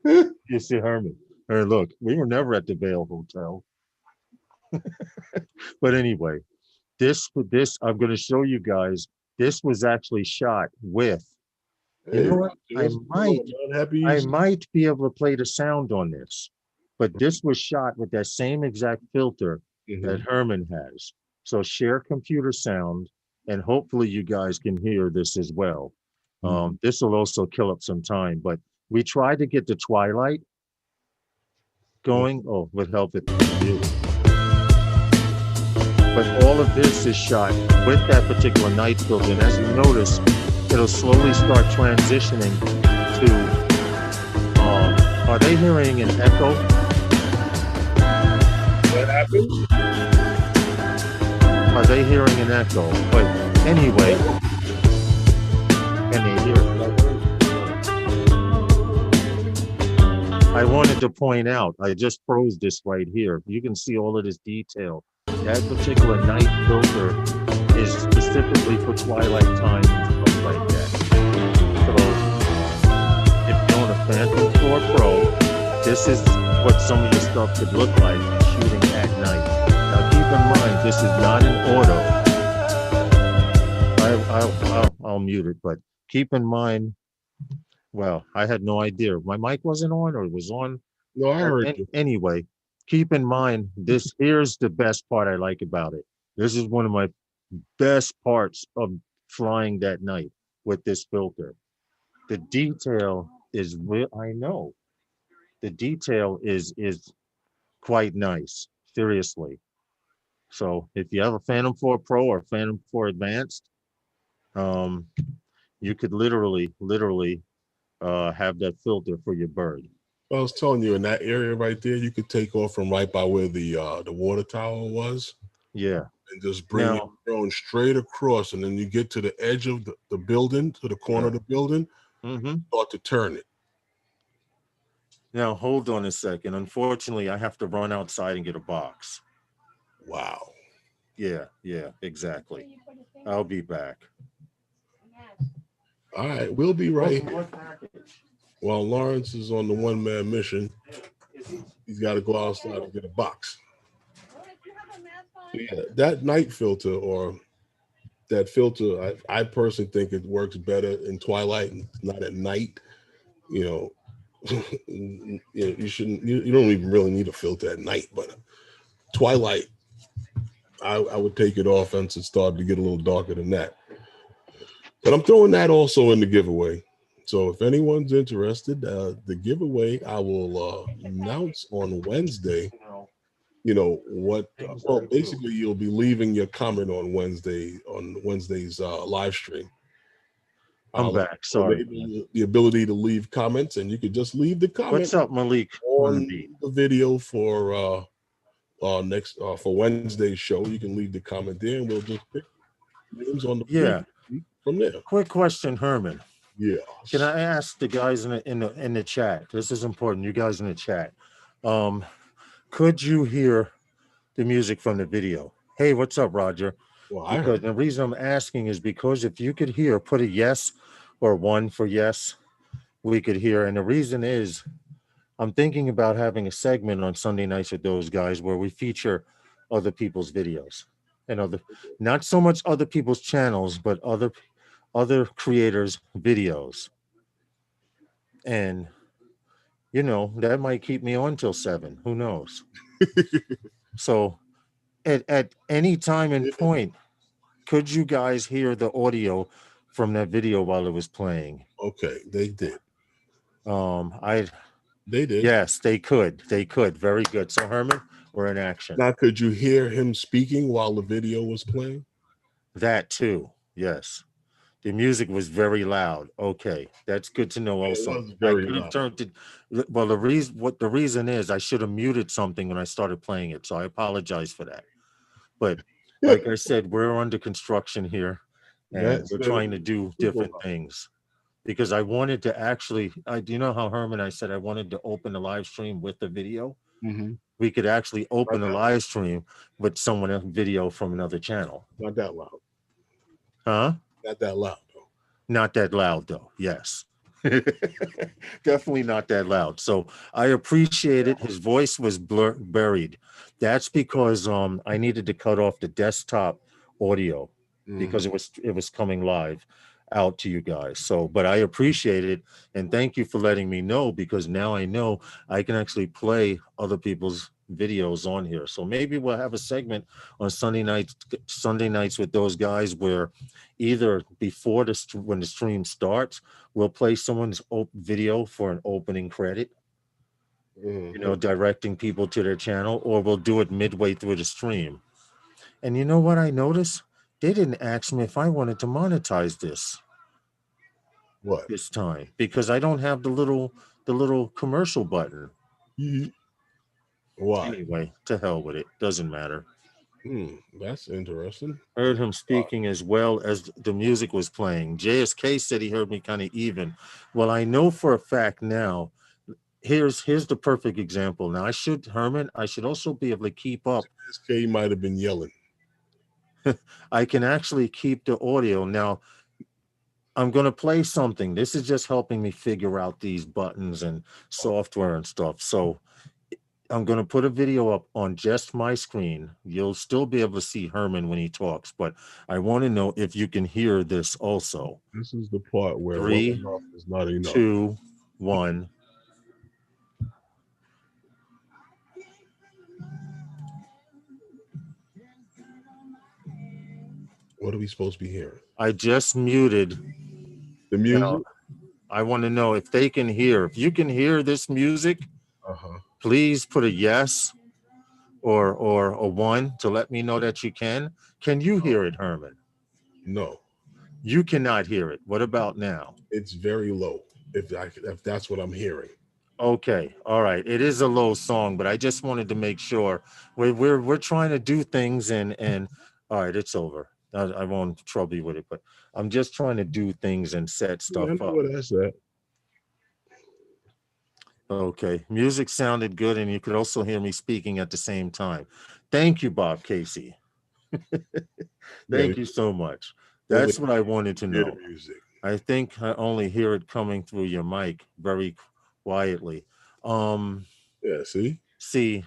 You see, Herman. Look, we were never at the Vail Hotel. But anyway, this I'm going to show you guys. This was actually shot with. You know what? I might be able to play the sound on this, but this was shot with that same exact filter that Herman has. So share computer sound, and hopefully you guys can hear this as well. This will also kill up some time, but we tried to get the twilight going. Oh, with help with the computer. But all of this is shot with that particular night filter, and as you notice, it'll slowly start transitioning to, are they hearing an echo? What happened? Are they hearing an echo? But anyway, can they hear it? I wanted to point out, I just froze this right here. You can see all of this detail. That particular night filter is specifically for twilight time and stuff like that. So if you're on a Phantom 4 Pro, this is what some of your stuff could look like shooting at night. Now keep in mind, this is not an auto. I'll mute it, but keep in mind, well, I had no idea. My mic wasn't on or it was on. No, I heard you. Anyway, keep in mind, here's the best part I like about it. This is one of my best parts of flying that night with this filter. The detail is real. I know the detail is quite nice. Seriously. So if you have a Phantom 4 Pro or Phantom 4 Advanced, you could literally have that filter for your bird. I was telling you, in that area right there, you could take off from right by where the water tower was. Yeah. And just bring your drone straight across, and then you get to the edge of the building, to the corner of the building, start to turn it. Now, hold on a second. Unfortunately, I have to run outside and get a box. Wow. Yeah, exactly. I'll be back. All right, we'll be right here. While Lawrence is on the one-man mission, he's got to go outside and get a box. So yeah, that night filter, or that filter, I personally think it works better in twilight and not at night. You know, you shouldn't. You don't even really need a filter at night, but twilight, I would take it off once it started to get a little darker than that. But I'm throwing that also in the giveaway. So if anyone's interested, the giveaway I will announce on Wednesday. You know what? Well, basically, you'll be leaving your comment on Wednesday's live stream. I'm back. Sorry. The ability to leave comments, and you could just leave the comment. What's up, Malik? On the video for for Wednesday's show, you can leave the comment there, and we'll just pick names on the from there. Quick question, Herman. Yeah. Can I ask the guys in the chat? This is important. You guys in the chat. Could you hear the music from the video? Hey, what's up, Roger? Well, because the reason I'm asking is because if you could hear, put a yes or one for yes, we could hear. And the reason is I'm thinking about having a segment on Sunday nights with those guys where we feature other people's videos and not so much other people's channels, but other creators' videos. And you know, that might keep me on till 7. Who knows? So at any time and point, could you guys hear the audio from that video while it was playing? Okay, they did. They did. Yes, they could. They could. Very good. So Herman, we're in action. Now, could you hear him speaking while the video was playing? That too. Yes. The music was very loud. Okay, that's good to know. Also, it was very loud. Well, the reason is I should have muted something when I started playing it, so I apologize for that. But like I said, we're under construction here, and we're trying to do different things because I wanted to actually. Do you know how Herman? I said I wanted to open the live stream with the video. Mm-hmm. We could actually open the live stream with someone else's video from another channel. Not that loud. Huh? Not that loud, though. Not that loud, though. Yes. Definitely not that loud. So I appreciate it. His voice was buried. That's because I needed to cut off the desktop audio because it was coming live out to you guys. So, but I appreciate it. And thank you for letting me know, because now I know I can actually play other people's videos on here. So maybe we'll have a segment on Sunday nights with those guys where either before when the stream starts, we'll play someone's video for an opening credit, you know, directing people to their channel, or we'll do it midway through the stream. And you know what I noticed? They didn't ask me if I wanted to monetize this. What? This time, because I don't have the little commercial button. Why? Anyway, to hell with it. Doesn't matter. That's interesting. Heard him speaking as well as the music was playing. JSK said he heard me kind of even. Well, I know for a fact now. Here's the perfect example. Now, Herman, I should also be able to keep up. JSK might have been yelling. I can actually keep the audio. Now, I'm going to play something. This is just helping me figure out these buttons and software and stuff. So I'm going to put a video up on just my screen. You'll still be able to see Herman when he talks, but I want to know if you can hear this also. This is the part where 3, enough is not enough. 2, 1. What are we supposed to be hearing? I just muted the music. Now, I want to know if they can hear. If you can hear this music, please put a yes or a 1 to let me know that you can. Can you hear it, Herman? No. You cannot hear it. What about now? It's very low, if that's what I'm hearing. Okay, all right. It is a low song, but I just wanted to make sure we're trying to do things and all right, it's over. I won't trouble you with it, but I'm just trying to do things and set stuff I know up. what that's at. Okay, music sounded good, and you could also hear me speaking at the same time. Thank you, Bob Casey. Thank you so much. That's what I wanted to know. I think I only hear it coming through your mic very quietly. Yeah, see,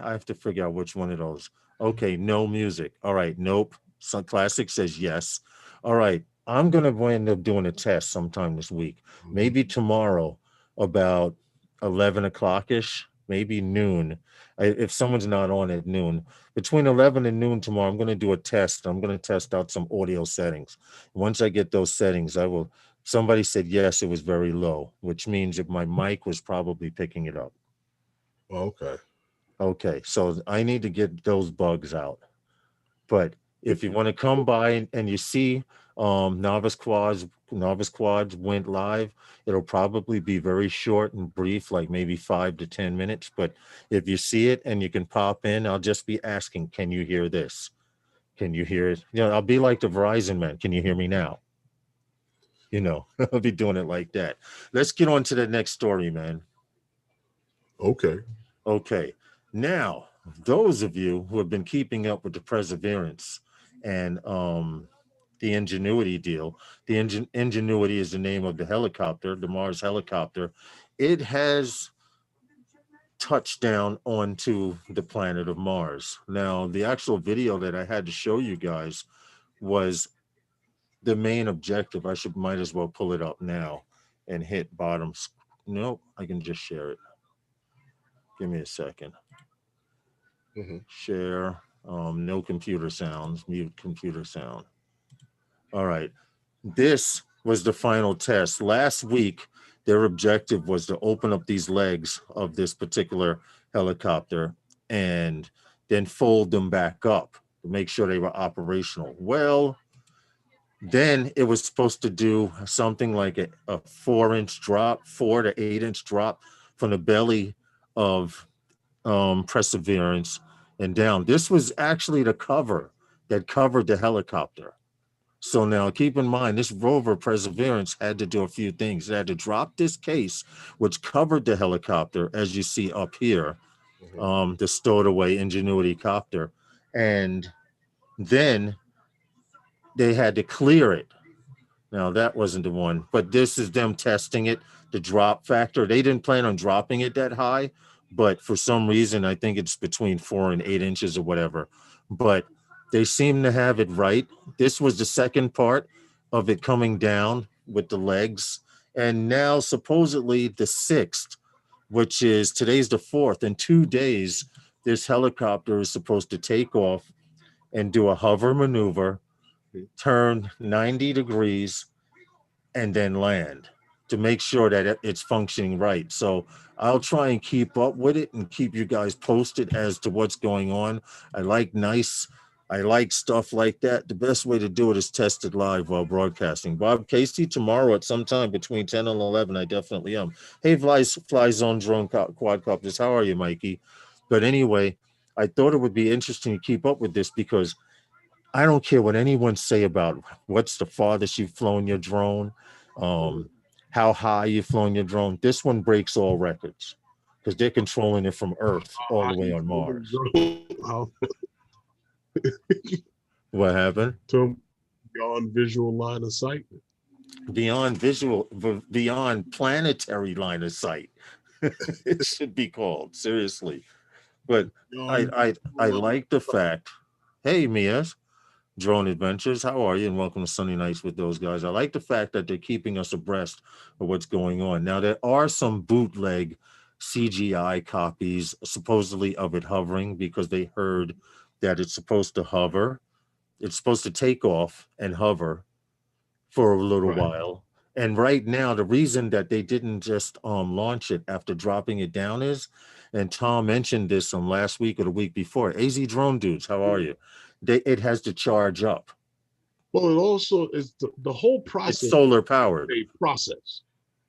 I have to figure out which one of those. Okay, no music. All right, nope. Sun Classic says yes. All right, I'm gonna end up doing a test sometime this week, maybe tomorrow about 11 o'clock ish, maybe noon. If someone's not on at noon, between 11 and noon tomorrow, I'm going to do a test. I'm going to test out some audio settings. Once I get those settings, I will. Somebody said yes, it was very low, which means if my mic was probably picking it up. Okay. Okay, so I need to get those bugs out. But if you want to come by and you see Novice Quads went live, it'll probably be very short and brief, like maybe 5 to 10 minutes. But if you see it and you can pop in, I'll just be asking, can you hear this? Can you hear it? You know, I'll be like the Verizon man. Can you hear me now? You know, I'll be doing it like that. Let's get on to the next story, man. Okay. Okay. Now, those of you who have been keeping up with the Perseverance and the Ingenuity deal, the Ingenuity is the name of the helicopter, the Mars helicopter. It has touched down onto the planet of Mars. Now, the actual video that I had to show you guys was the main objective. Might as well pull it up now and hit bottom. Nope, I can just share it. Give me a second. Share. No computer sounds. Mute computer sound. All right. This was the final test. Last week, their objective was to open up these legs of this particular helicopter and then fold them back up to make sure they were operational. Well, then it was supposed to do something like a 4-inch drop, 4 to 8-inch drop from the belly of Perseverance and down. This was actually the cover that covered the helicopter. So now keep in mind, this rover Perseverance had to do a few things. It had to drop this case, which covered the helicopter, as you see up here, the stowed away Ingenuity copter. And then they had to clear it. Now that wasn't the one, but this is them testing it, the drop factor. They didn't plan on dropping it that high, but for some reason, I think it's between 4 and 8 inches or whatever. But they seem to have it right. This was the second part of it coming down with the legs. And now supposedly the 6th, which is today's the 4th. In 2 days, this helicopter is supposed to take off and do a hover maneuver, turn 90 degrees, and then land to make sure that it's functioning right. So I'll try and keep up with it and keep you guys posted as to what's going on. I like stuff like that. The best way to do it is test it live while broadcasting. Bob Casey, tomorrow at some time between 10 and 11, I definitely am. Hey, Fly Zone Drone Quadcopters, how are you, Mikey? But anyway, I thought it would be interesting to keep up with this because I don't care what anyone say about what's the farthest you've flown your drone, how high you've flown your drone. This one breaks all records because they're controlling it from Earth all the way on Mars. What happened? To beyond visual line of sight. Beyond planetary line of sight. It should be called, seriously. But Beyond I visual line like the of sight. fact, hey Mia's Drone Adventures, how are you? And welcome to Sunday Nights with those guys. I like the fact that they're keeping us abreast of what's going on. Now there are some bootleg CGI copies supposedly of it hovering because they heard that it's supposed to hover. It's supposed to take off and hover for a little Right. while. And right now, the reason that they didn't just launch it after dropping it down is, and Tom mentioned this last week or the week before, AZ Drone Dudes, how are you? It has to charge up. Well, it also is the whole It's process solar powered. a process.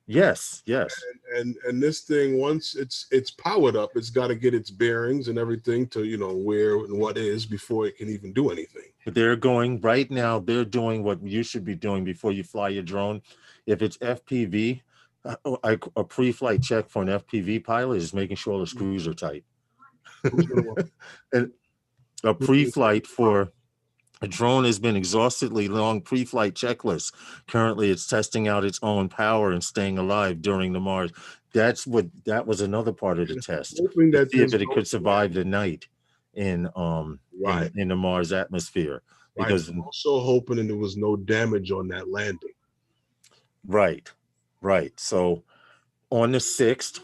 Yes, yes. And this thing, once it's powered up, it's got to get its bearings and everything to where and what is before it can even do anything. But they're going right now, they're doing what you should be doing before you fly your drone. If it's FPV, a pre-flight check for an FPV pilot is making sure the screws are tight. And a pre-flight for a drone has been exhaustively long pre-flight checklist. Currently, it's testing out its own power and staying alive during the Mars. That was another part of the test Hoping to that see if it could survive the night in right in the Mars atmosphere. right. Because I'm also hoping that there was no damage on that landing. right. So on the 6th,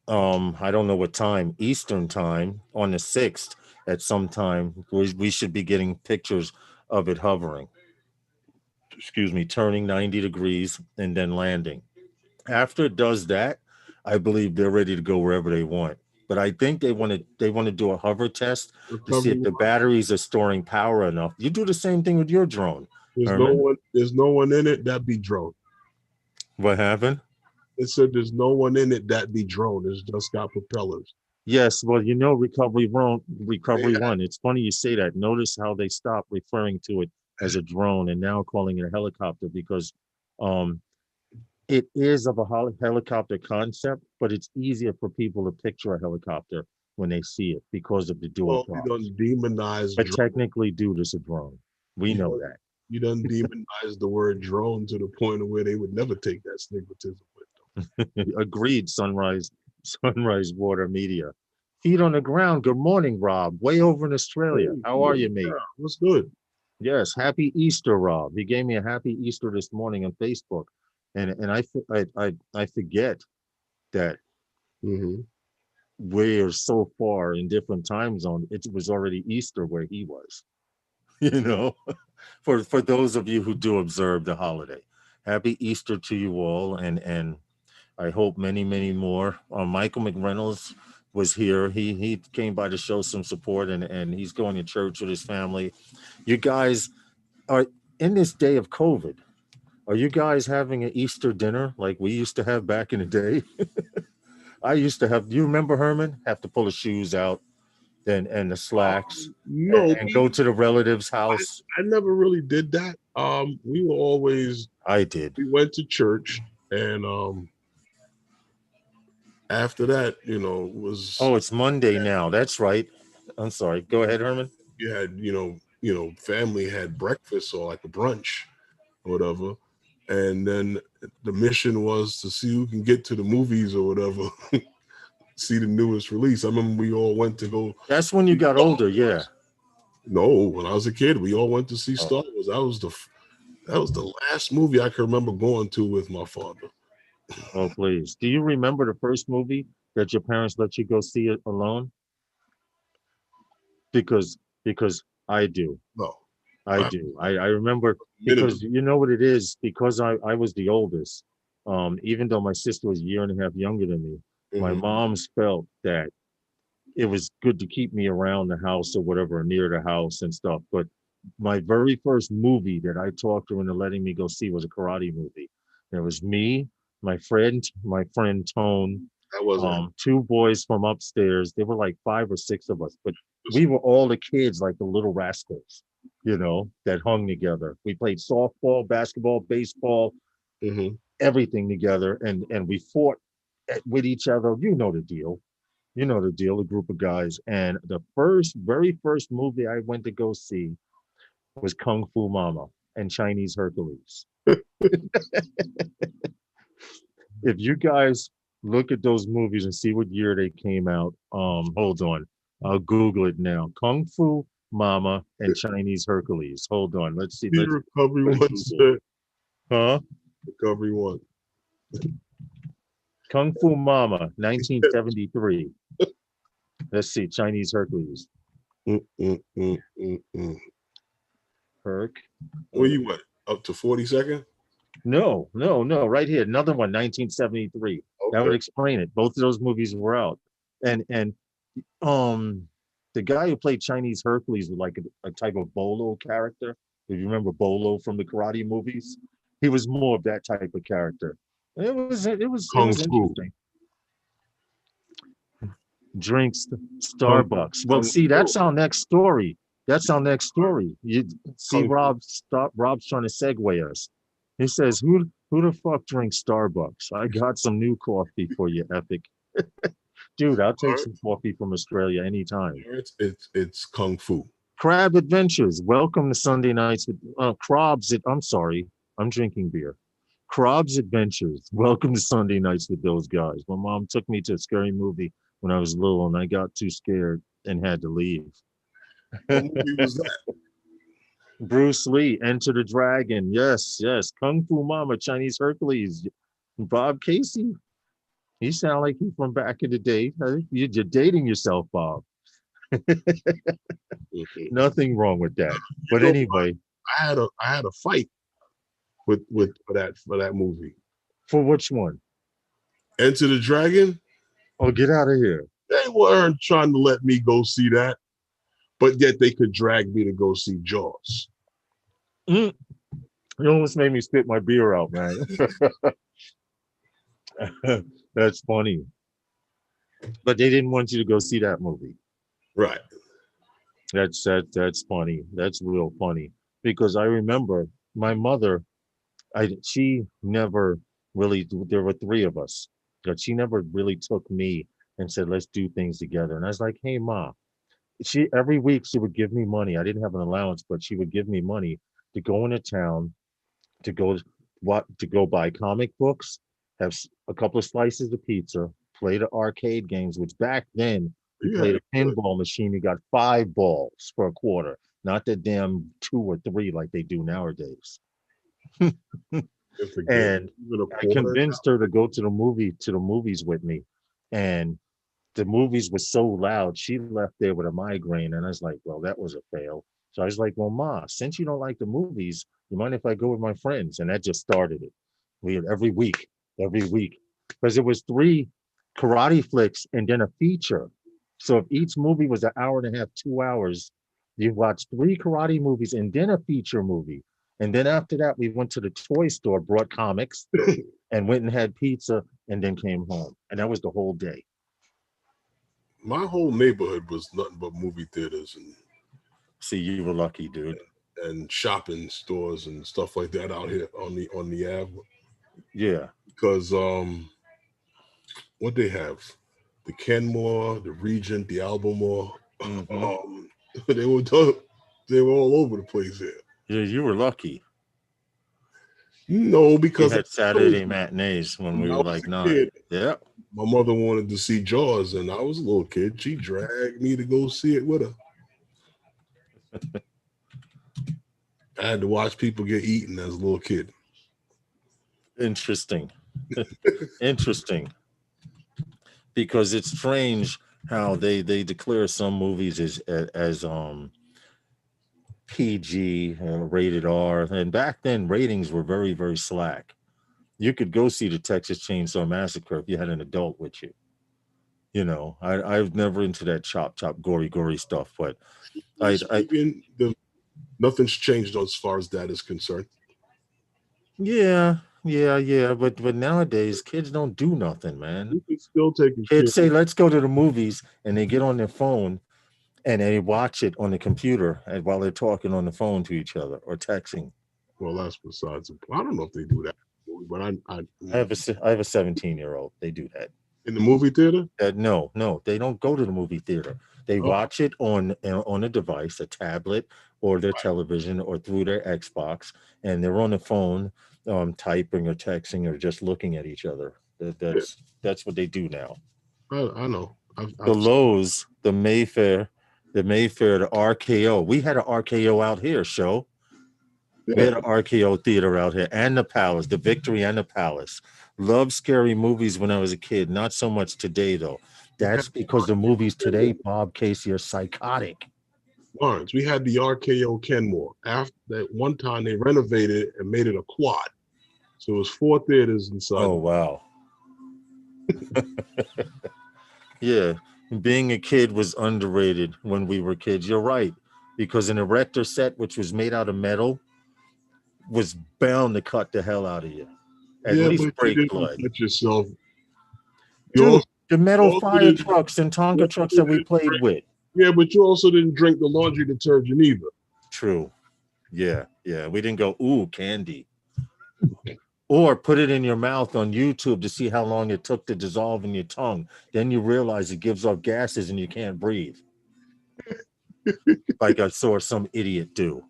I don't know what time, Eastern time, on the 6th, at some time, we should be getting pictures of it hovering. Excuse me, turning 90 degrees and then landing. After it does that, I believe they're ready to go wherever they want. But I think they want to do a hover test to see if the batteries are storing power enough. You do the same thing with your drone, Herman. There's no one in it that be drone. What happened? It said there's no one in it that be drone. It's just got propellers. Yes, well, Recovery One. It's funny you say that. Notice how they stopped referring to it as a drone and now calling it a helicopter because um, it is of a helicopter concept, but it's easier for people to picture a helicopter when they see it because of the dual You props. don't demonize But drone. technically, dude, it's a drone. We know that. You don't demonize the word drone to the point of where they would never take that stigmatism with them. Agreed, Sunrise Water Media. Feet on the ground. Good morning, Rob. Way over in Australia. How are you, mate? What's good? Yes, happy Easter, Rob. He gave me a happy Easter this morning on Facebook, and I forget that we're so far in different time zones. It was already Easter where he was. For those of you who do observe the holiday, happy Easter to you all, and I hope many more. Michael McReynolds was here. He came by to show some support, and he's going to church with his family. You guys are in this day of COVID. Are you guys having an Easter dinner like we used to have back in the day? I used to have. Do you remember, Herman? Have to pull the shoes out, and the slacks, No, and go to the relative's house. I never really did that. We were always. I did. We went to church, and after that, was. Oh, it's Monday now. That's right. I'm sorry. Go ahead, Herman. You had, family had breakfast or like a brunch or whatever. And then the mission was to see who can get to the movies or whatever, see the newest release. I remember we all went to go. That's when you got older, yeah. No, when I was a kid, we all went to see Star Wars. That was the last movie I can remember going to with my father. Oh, please. Do you remember the first movie that your parents let you go see it alone? Because I do. No. I do. I remember because you know what it is, because I was the oldest, even though my sister was a year and a half younger than me, my mom's felt that it was good to keep me around the house or whatever, or near the house and stuff. But my very first movie that I talked her into letting me go see was a karate movie. There was me, my friend Tone, two boys from upstairs. There were like 5 or 6 of us, but we were all the kids, like the little rascals, that hung together. We played softball, basketball, baseball, everything together, and we fought with each other. You know the deal. You know the deal, a group of guys. And the very first movie I went to go see was Kung Fu Mama and Chinese Hercules. If you guys look at those movies and see what year they came out, hold on. I'll Google it now. Kung Fu Mama and Chinese Hercules. Hold on. Let's see. The Let's recovery one, Google. sir. Huh? Recovery one. Kung Fu Mama, 1973. Let's see. Chinese Hercules. Herc. Where you went? Up to 42nd? No. Right here. Another one, 1973. That would Okay. explain it. Both of those movies were out. And the guy who played Chinese Hercules was like a type of Bolo character. If you remember Bolo from the karate movies, he was more of that type of character. It Kung was Fu. interesting. Drinks Kung, Starbucks. Well, Kung see, Fu. that's our next story. That's our next story. You see, Kung Fu. Rob's trying to segue us. He says, "Who the fuck drinks Starbucks? I got some new coffee for you, Epic." Dude, I'll take some coffee from Australia anytime. It's Kung Fu. Crab Adventures. Welcome to Sunday nights with I'm sorry, I'm drinking beer. Crab's Adventures. Welcome to Sunday nights with those guys. My mom took me to a scary movie when I was little, and I got too scared and had to leave. What movie was that? Bruce Lee, Enter the Dragon. Yes. Kung Fu Mama, Chinese Hercules. Bob Casey. He sound like he's from back in the day. You're dating yourself, Bob. Nothing wrong with that. But anyway, I had a fight with for that movie. For which one? Enter the Dragon. Oh, get out of here. They weren't trying to let me go see that, but yet they could drag me to go see Jaws. You almost made me spit my beer out, man. That's funny. But they didn't want you to go see that movie. Right. That's funny. That's real funny. Because I remember my mother, she never really, there were three of us, but she never really took me and said, let's do things together. And I was like, hey, Ma, every week she would give me money. I didn't have an allowance, but she would give me money to go into town, to go buy comic books, have a couple of slices of pizza, play the arcade games, which back then you played a pinball machine, you got 5 balls for a quarter, not the damn 2 or 3 like they do nowadays. And I convinced her to go to the movies with me. And the movies were so loud, she left there with a migraine. And I was like, well, that was a fail. So I was like, well, Ma, since you don't like the movies, you mind if I go with my friends? And that just started it. We had every week, because it was 3 karate flicks and then a feature. So if each movie was an hour and a half, 2 hours, you watched 3 karate movies and then a feature movie. And then after that, we went to the toy store, brought comics, and went and had pizza, and then came home. And that was the whole day. My whole neighborhood was nothing but movie theaters and. See, you were lucky, dude. And shopping stores and stuff like that out here on the Ave. Yeah. Because what they have, the Kenmore, the Regent, the Albemarle, they were all over the place here. Yeah, you were lucky. No, because we had Saturday matinees when we were like 9. Yeah. My mother wanted to see Jaws, and I was a little kid. She dragged me to go see it with her. I had to watch people get eaten as a little kid. Interesting. Interesting. Because it's strange how they declare some movies as PG, rated R. And back then, ratings were very, very slack. You could go see the Texas Chainsaw Massacre if you had an adult with you. You know, I've never into that chop, gory stuff, but nothing's changed as far as that is concerned. Yeah. But nowadays, kids don't do nothing, man. You can still take kids say, let's go to the movies, and they get on their phone and they watch it on the computer while they're talking on the phone to each other or texting. Well, that's besides. I don't know if they do that, but I have a 17-year-old. They do that. In the movie theater? No, they don't go to the movie theater. They Oh, watch it on a device, a tablet, or their television, or through their Xbox, and they're on the phone, typing or texting or just looking at each other. yeah, That's what they do now. I know. The I've Lowe's, the Mayfair, the RKO. We had an RKO out here, show. We yeah. had an RKO theater out here, and the Palace, the Victory and the Palace. Loved scary movies when I was a kid. Not so much today, though. We had That's because the movies today, Bob Casey, are psychotic. Lawrence. We had the RKO Kenmore. After that one time they renovated it and made it a quad. So it was 4 theaters inside. Oh, wow. Yeah. Being a kid was underrated when we were kids. You're right. Because an erector set, which was made out of metal, was bound to cut the hell out of you. At Yeah, least but you break didn't blood. touch yourself. You Dude, also, the you metal also fire didn't, trucks and you Tonka also trucks that we didn't played drink, with. yeah, but you also didn't drink the laundry detergent either. True. Yeah. We didn't go, ooh, candy. Or put it in your mouth on YouTube to see how long it took to dissolve in your tongue. Then you realize it gives off gases and you can't breathe. Like I saw some idiot do.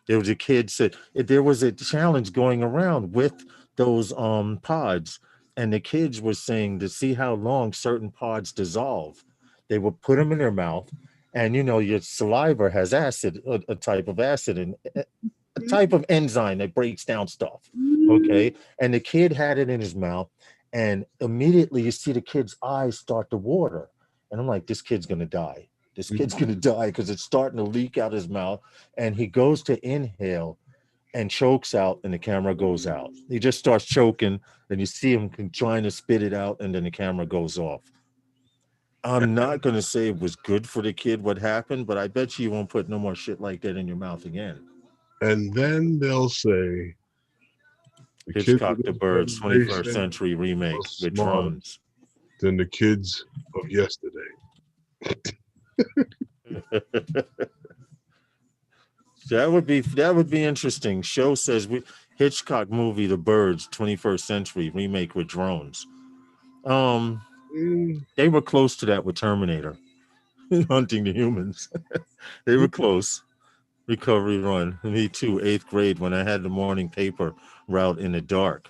There was a kid said there was a challenge going around with those pods, and the kids were saying to see how long certain pods dissolve. They would put them in their mouth, and your saliva has acid, a type of acid, and a type of enzyme that breaks down stuff. Okay, and the kid had it in his mouth, and immediately you see the kid's eyes start to water, and I'm like, this kid's gonna die. This kid's gonna die because it's starting to leak out his mouth, and he goes to inhale and chokes out, and the camera goes out. He just starts choking, and you see him trying to spit it out, and then the camera goes off. I'm not going to say it was good for the kid what happened, but I bet you won't put no more shit like that in your mouth again. And then they'll say the kids of Hitchcock the this Birds, 21st generation century remake are with smarter drones. than the kids of yesterday. That would be interesting. Show says Hitchcock movie The Birds, 21st century remake with drones. They were close to that with Terminator, hunting the humans. They were close. Recovery Run. Me too. 8th grade when I had the morning paper route in the dark.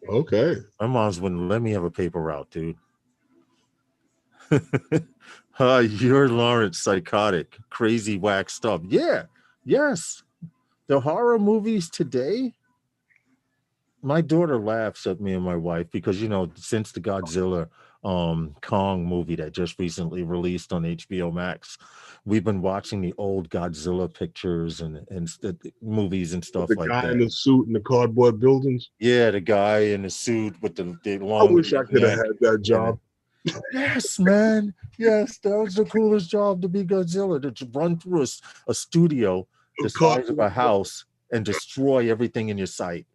Okay. My mom's wouldn't let me have a paper route, dude. You're Lawrence, psychotic, crazy whack stuff. Yeah, yes. The horror movies today. My daughter laughs at me and my wife because since the Godzilla Kong movie that just recently released on HBO Max, we've been watching the old Godzilla pictures and the movies and With stuff the like guy in that. the suit and the cardboard buildings. Yeah, the guy in the suit with the I long wish I could have neck. had that job. Yes, man. Yes, that was the coolest job to be Godzilla, to run through a studio the size of a house and destroy everything in your sight.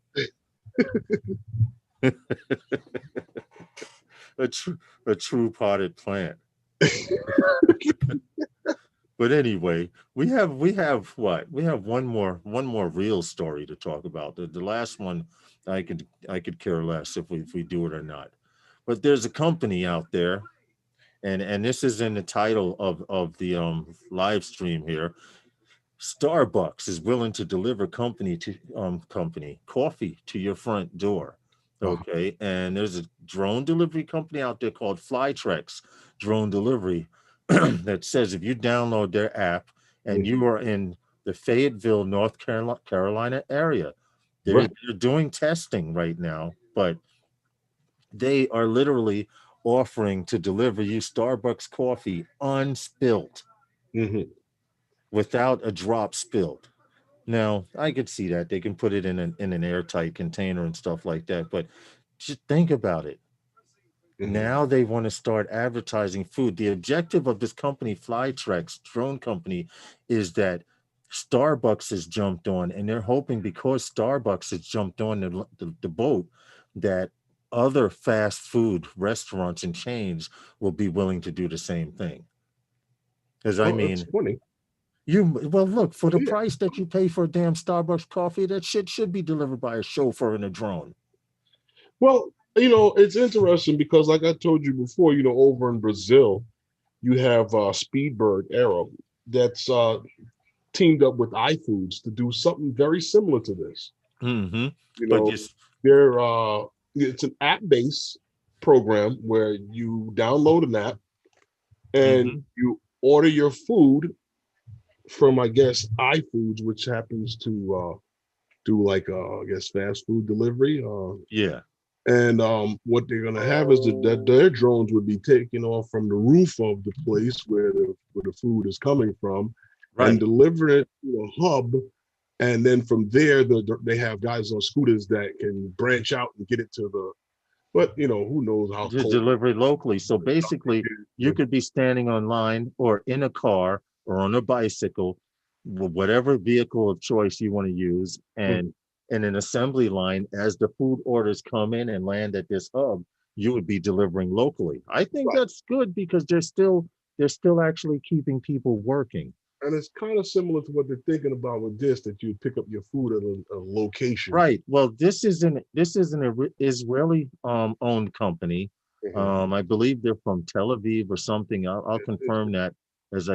a true potted plant. But anyway, we have what? We have one more real story to talk about. The last one I could care less if we do it or not. But there's a company out there, and this is in the title of the live stream here. Starbucks is willing to deliver company coffee to your front door. Okay, and there's a drone delivery company out there called Flytrex Drone Delivery that says if you download their app and you are in the Fayetteville, North Carolina area, they're doing testing right now, but they are literally offering to deliver you Starbucks coffee unspilled, without a drop spilled. Now, I could see that they can put it in an airtight container and stuff like that, but just think about it. Now they want to start advertising food. The objective of this company, Flytrex Drone Company, is that Starbucks has jumped on, and they're hoping because Starbucks has jumped on the boat, that other fast food restaurants and chains will be willing to do the same thing. Because I That's mean, funny. look, for the price that you pay for a damn Starbucks coffee, that shit should be delivered by a chauffeur in a drone. Well, It's interesting because, like I told you before, over in Brazil, you have Speedbird Aero that's teamed up with iFoods to do something very similar to this. Mm-hmm. You But know, just they're it's an app-based program where you download an app and mm-hmm. you order your food from, I guess, iFoods, which happens to do like I guess fast food delivery. Yeah, And what they're gonna have is that their drones would be taking off from the roof of the place where the food is coming from, and right. deliver it to a hub. And then from there, they have guys on scooters that can branch out and get it to the. But who knows how To cold deliver it locally. So basically, it you is. could be standing online or in a car or on a bicycle, whatever vehicle of choice you want to use, and in an assembly line, as the food orders come in and land at this hub, you would be delivering locally. I think Right. that's good because they're still actually keeping people working. And it's kind of similar to what they're thinking about with this, that you pick up your food at a location. Right. Well, this is an Israeli owned company. Mhm. I believe they're from Tel Aviv or something. I'll confirm that as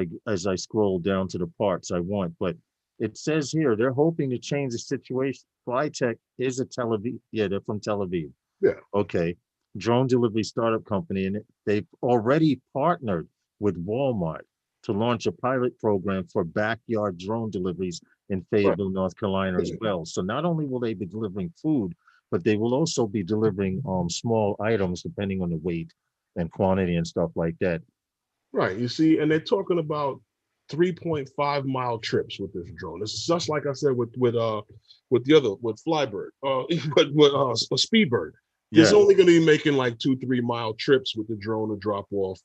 I scroll down to the parts I want. But it says here they're hoping to change the situation. Flytech is a Tel Aviv. Yeah, they're from Tel Aviv. Yeah, Okay. Drone delivery startup company, and they've already partnered with Walmart to launch a pilot program for backyard drone deliveries in right. Fayetteville, North Carolina as well. So not only will they be delivering food, but they will also be delivering small items depending on the weight and quantity and stuff like that. Right. You see, and they're talking about 3.5 mile trips with this drone. It's just like I said with the other with Flybird, but with a Speedbird. It's Yeah. only going to be making like 2-3 mile trips with the drone to drop off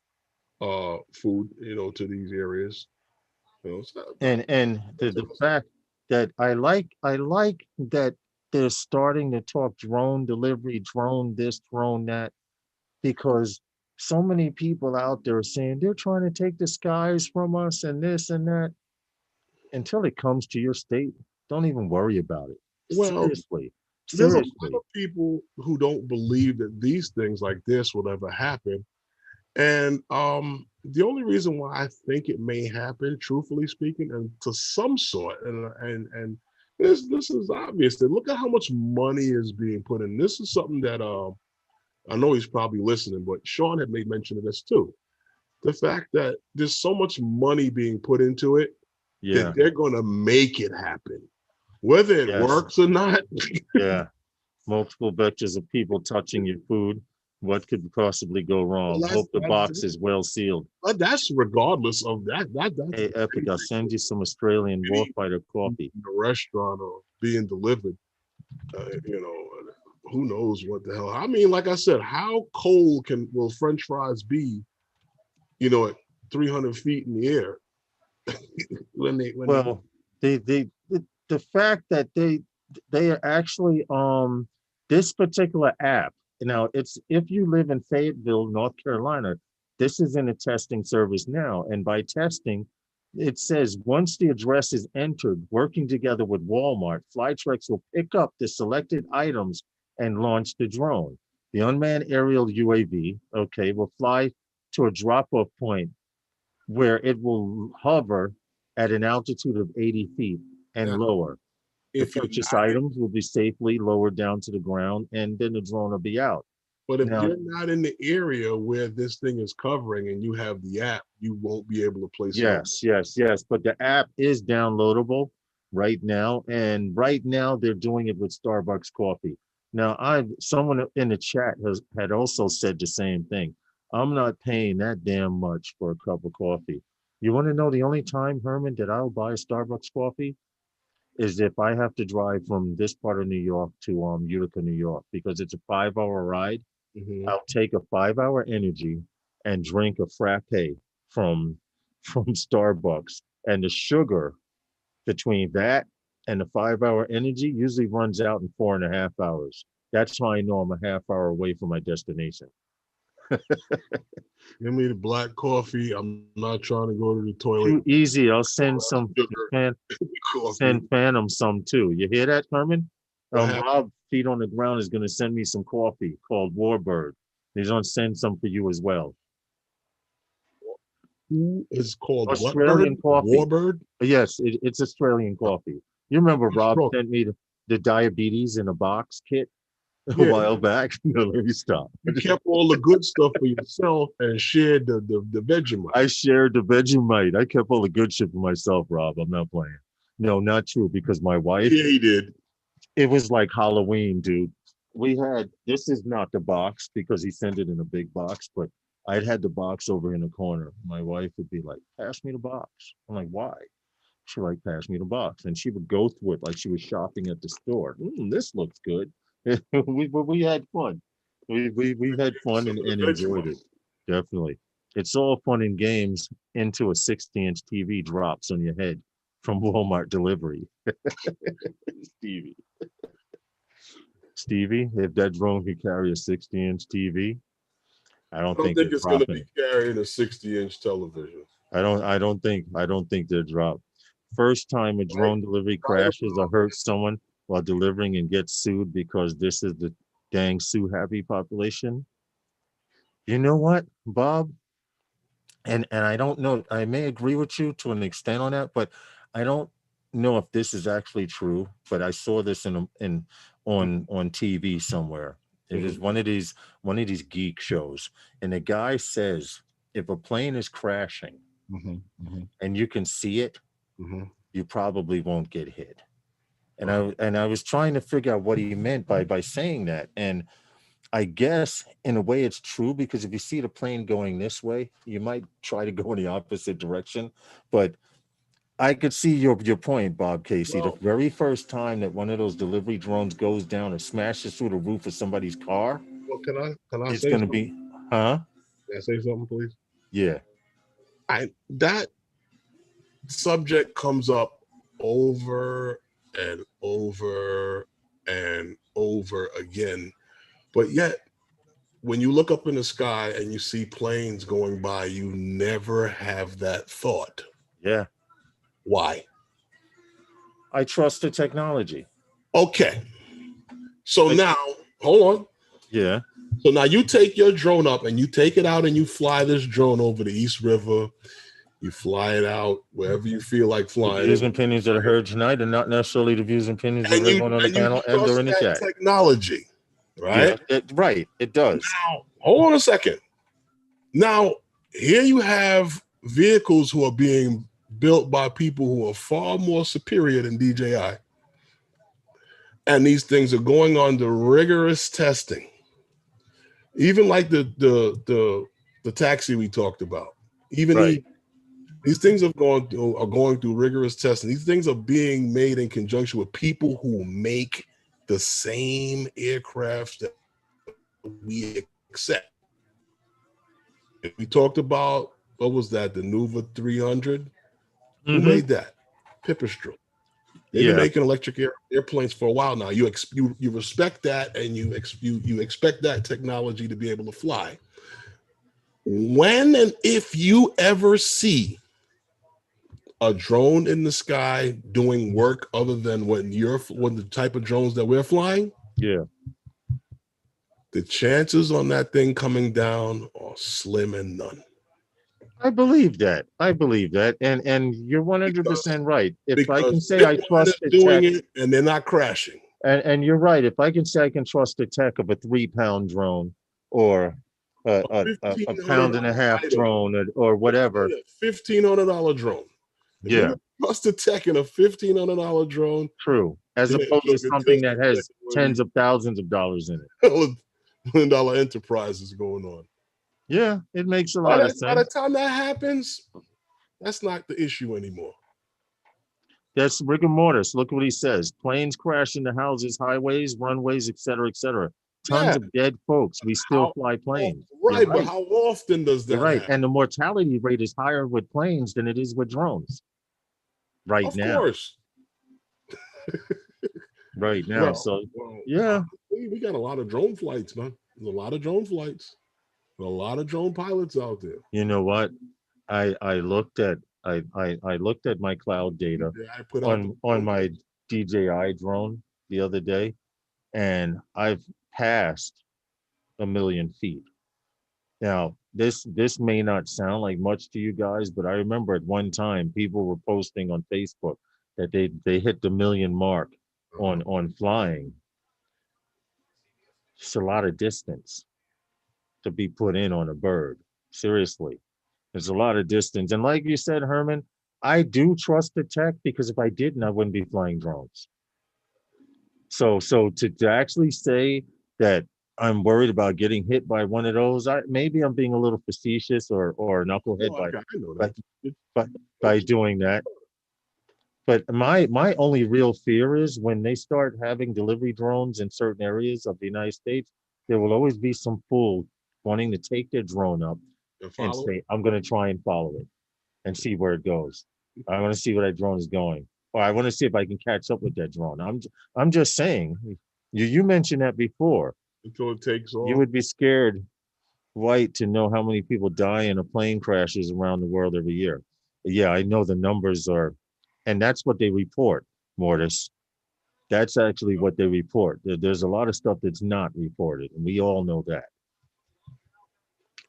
food, to these areas. So And the fact that I like that they're starting to talk drone delivery, drone this, drone that, because so many people out there are saying they're trying to take the skies from us and this and that. Until it comes to your state, don't even worry about it. well, Seriously, there's a lot seriously. of people who don't believe that these things like this will ever happen. And the only reason why I think it may happen, truthfully speaking, and to some sort, and this is obvious that look at how much money is being put in. This is something that I know he's probably listening, but Sean had made mention of this too. The fact that there's so much money being put into it that Yeah. they're gonna make it happen. Whether it Yes. works or not, Yeah. Multiple vectors of people touching your food. What could possibly go wrong? well, Hope the box is well sealed. that's regardless of that's Hey, Epic, I'll send you some Australian any warfighter coffee. in a restaurant or being delivered. You know, who knows what the hell? I mean, like I said, how cold will French fries be? At 300 feet in the air when they. Well, the fact that they are actually this particular app. Now, it's if you live in Fayetteville, North Carolina, this is in a testing service now. And by testing, it says once the address is entered, working together with Walmart, Flytrex will pick up the selected items and launch the drone. The unmanned aerial UAV, okay, will fly to a drop-off point where it will hover at an altitude of 80 feet and Now, lower. The if you're purchase not in, items will be safely lowered down to the ground, and then the drone will be out. but if Now, you're not in the area where this thing is covering and you have the app, you won't be able to place it on. yes, yes, yes, but the app is downloadable right now, and right now they're doing it with Starbucks coffee. Now, someone in the chat had also said the same thing. I'm not paying that damn much for a cup of coffee. You want to know the only time, Herman, that I'll buy a Starbucks coffee? Is if I have to drive from this part of New York to Utica, New York, because it's a 5 hour ride. Mhm. I'll take a 5 hour energy and drink a frappe from from Starbucks. And the sugar between that and the 5 hour energy usually runs out in 4.5 hours. That's how I know I'm a half hour away from my destination. Give me the black coffee. I'm not trying to go to the toilet. Too easy. I'll send some Sugar fan coffee. send Phantom some too. You hear that, Herman? Rob, feet on the ground, is going to send me some coffee called Warbird. He's going to send some for you as well. Who is called Australian what bird? coffee. Warbird? Yes, it's Australian coffee. You remember Rob Stroke. sent me the diabetes in a box kit a Yeah. while back? No, let me stop. You kept all the good stuff for yourself and shared the Vegemite. I shared the Vegemite. I kept all the good shit for myself, Rob. I'm not playing. No, not true, because my wife, Yeah, he did. it was like Halloween, dude. We had, this is not the box because he sent it in a big box, but I'd had the box over in the corner. My wife would be like, pass me the box. I'm like, why? She like, pass me the box. And she would go through it like she was shopping at the store. This looks good. we had fun. We had fun and enjoyed it. Definitely. It's all fun and games into a 60-inch TV drops on your head from Walmart delivery. Stevie, if that drone could carry a 60-inch TV, I don't think it's going to dropping be carrying a 60-inch television. I don't think they're dropped. First time a drone delivery crashes or hurts someone while delivering and gets sued because this is the dang sue happy population. You know what, Bob? And I don't know, I may agree with you to an extent on that, but I don't know if this is actually true. But I saw this on TV somewhere. It is one of these geek shows, and the guy says if a plane is crashing and you can see it, you probably won't get hit. And I was trying to figure out what he meant by saying that. And I guess in a way it's true, because if you see the plane going this way, you might try to go in the opposite direction. But I could see your point, Bob Casey. The very first time that one of those delivery drones goes down and smashes through the roof of somebody's car, well, can I it's say going to something? be, huh? Can I say something, please? Yeah. That subject comes up over and over and over again, but yet when you look up in the sky and you see planes going by, you never have that thought. Yeah. Why? I trust the technology. Okay. So now, hold on. Yeah. So now you take your drone up and you take it out and you fly this drone over the East River. You fly it out wherever you feel like flying. The views and opinions that are heard tonight are not necessarily the views and opinions of everyone on the panel and or in the chat. Technology, right? Yeah, right. It does. Now, hold on a second. Now, here you have vehicles who are being built by people who are far more superior than DJI. And these things are going under rigorous testing. Even like the taxi we talked about. Even these things are going through rigorous testing. These things are being made in conjunction with people who make the same aircraft that we accept. We talked about, what was that? The Nuva 300. Who made that? Pipistrel. They've been making electric airplanes for a while now. You respect that, and you expect that technology to be able to fly. When and if you ever see a drone in the sky doing work other than when the type of drones that we're flying, the chances on that thing coming down are slim and none. I believe that. And you're 100% right. If I can say I trust the doing tech, it and they're not crashing. And you're right. If I can say I can trust the tech of a 3-pound drone or a pound and a half drone or whatever, $1,500 drone. If you can trust the tech in a $1,500 drone. True. As opposed to something that has tens of thousands of dollars in it. $1 million enterprises going on. Yeah, it makes a lot of sense. By the time that happens, that's not the issue anymore. That's rigor mortis. Look what he says. Planes crash into houses, highways, runways, etc., etc. Tons of dead folks. We still fly planes. Right, but how often does that happen? Happen? And the mortality rate is higher with planes than it is with drones. Right now. Of course. Right now. We got a lot of drone flights, man. There's a lot of drone flights. There's a lot of drone pilots out there. You know what? I looked at my cloud data on my DJI drone the other day, and I've passed 1,000,000 feet. Now, this may not sound like much to you guys, but I remember at one time people were posting on Facebook that they hit the million mark Uh-huh. on flying. It's a lot of distance to be put in on a bird. Seriously, there's a lot of distance. And like you said, Herman, I do trust the tech because if I didn't, I wouldn't be flying drones. So to actually say that I'm worried about getting hit by one of those, maybe I'm being a little facetious or knucklehead No, I know by that. It, by by it's, doing that. But my only real fear is when they start having delivery drones in certain areas of the United States, there will always be some fool wanting to take their drone up and and follow. say, I'm going to try and follow it and see where it goes. I want to see where that drone is going, or I want to see if I can catch up with that drone. I'm just saying. You mentioned that before. Until it takes You off. would be scared, white, to know how many people die in a plane crashes around the world every year. Yeah, I know the numbers are, and that's what they report, Mortis. That's actually what they report. There's a lot of stuff that's not reported, and we all know that.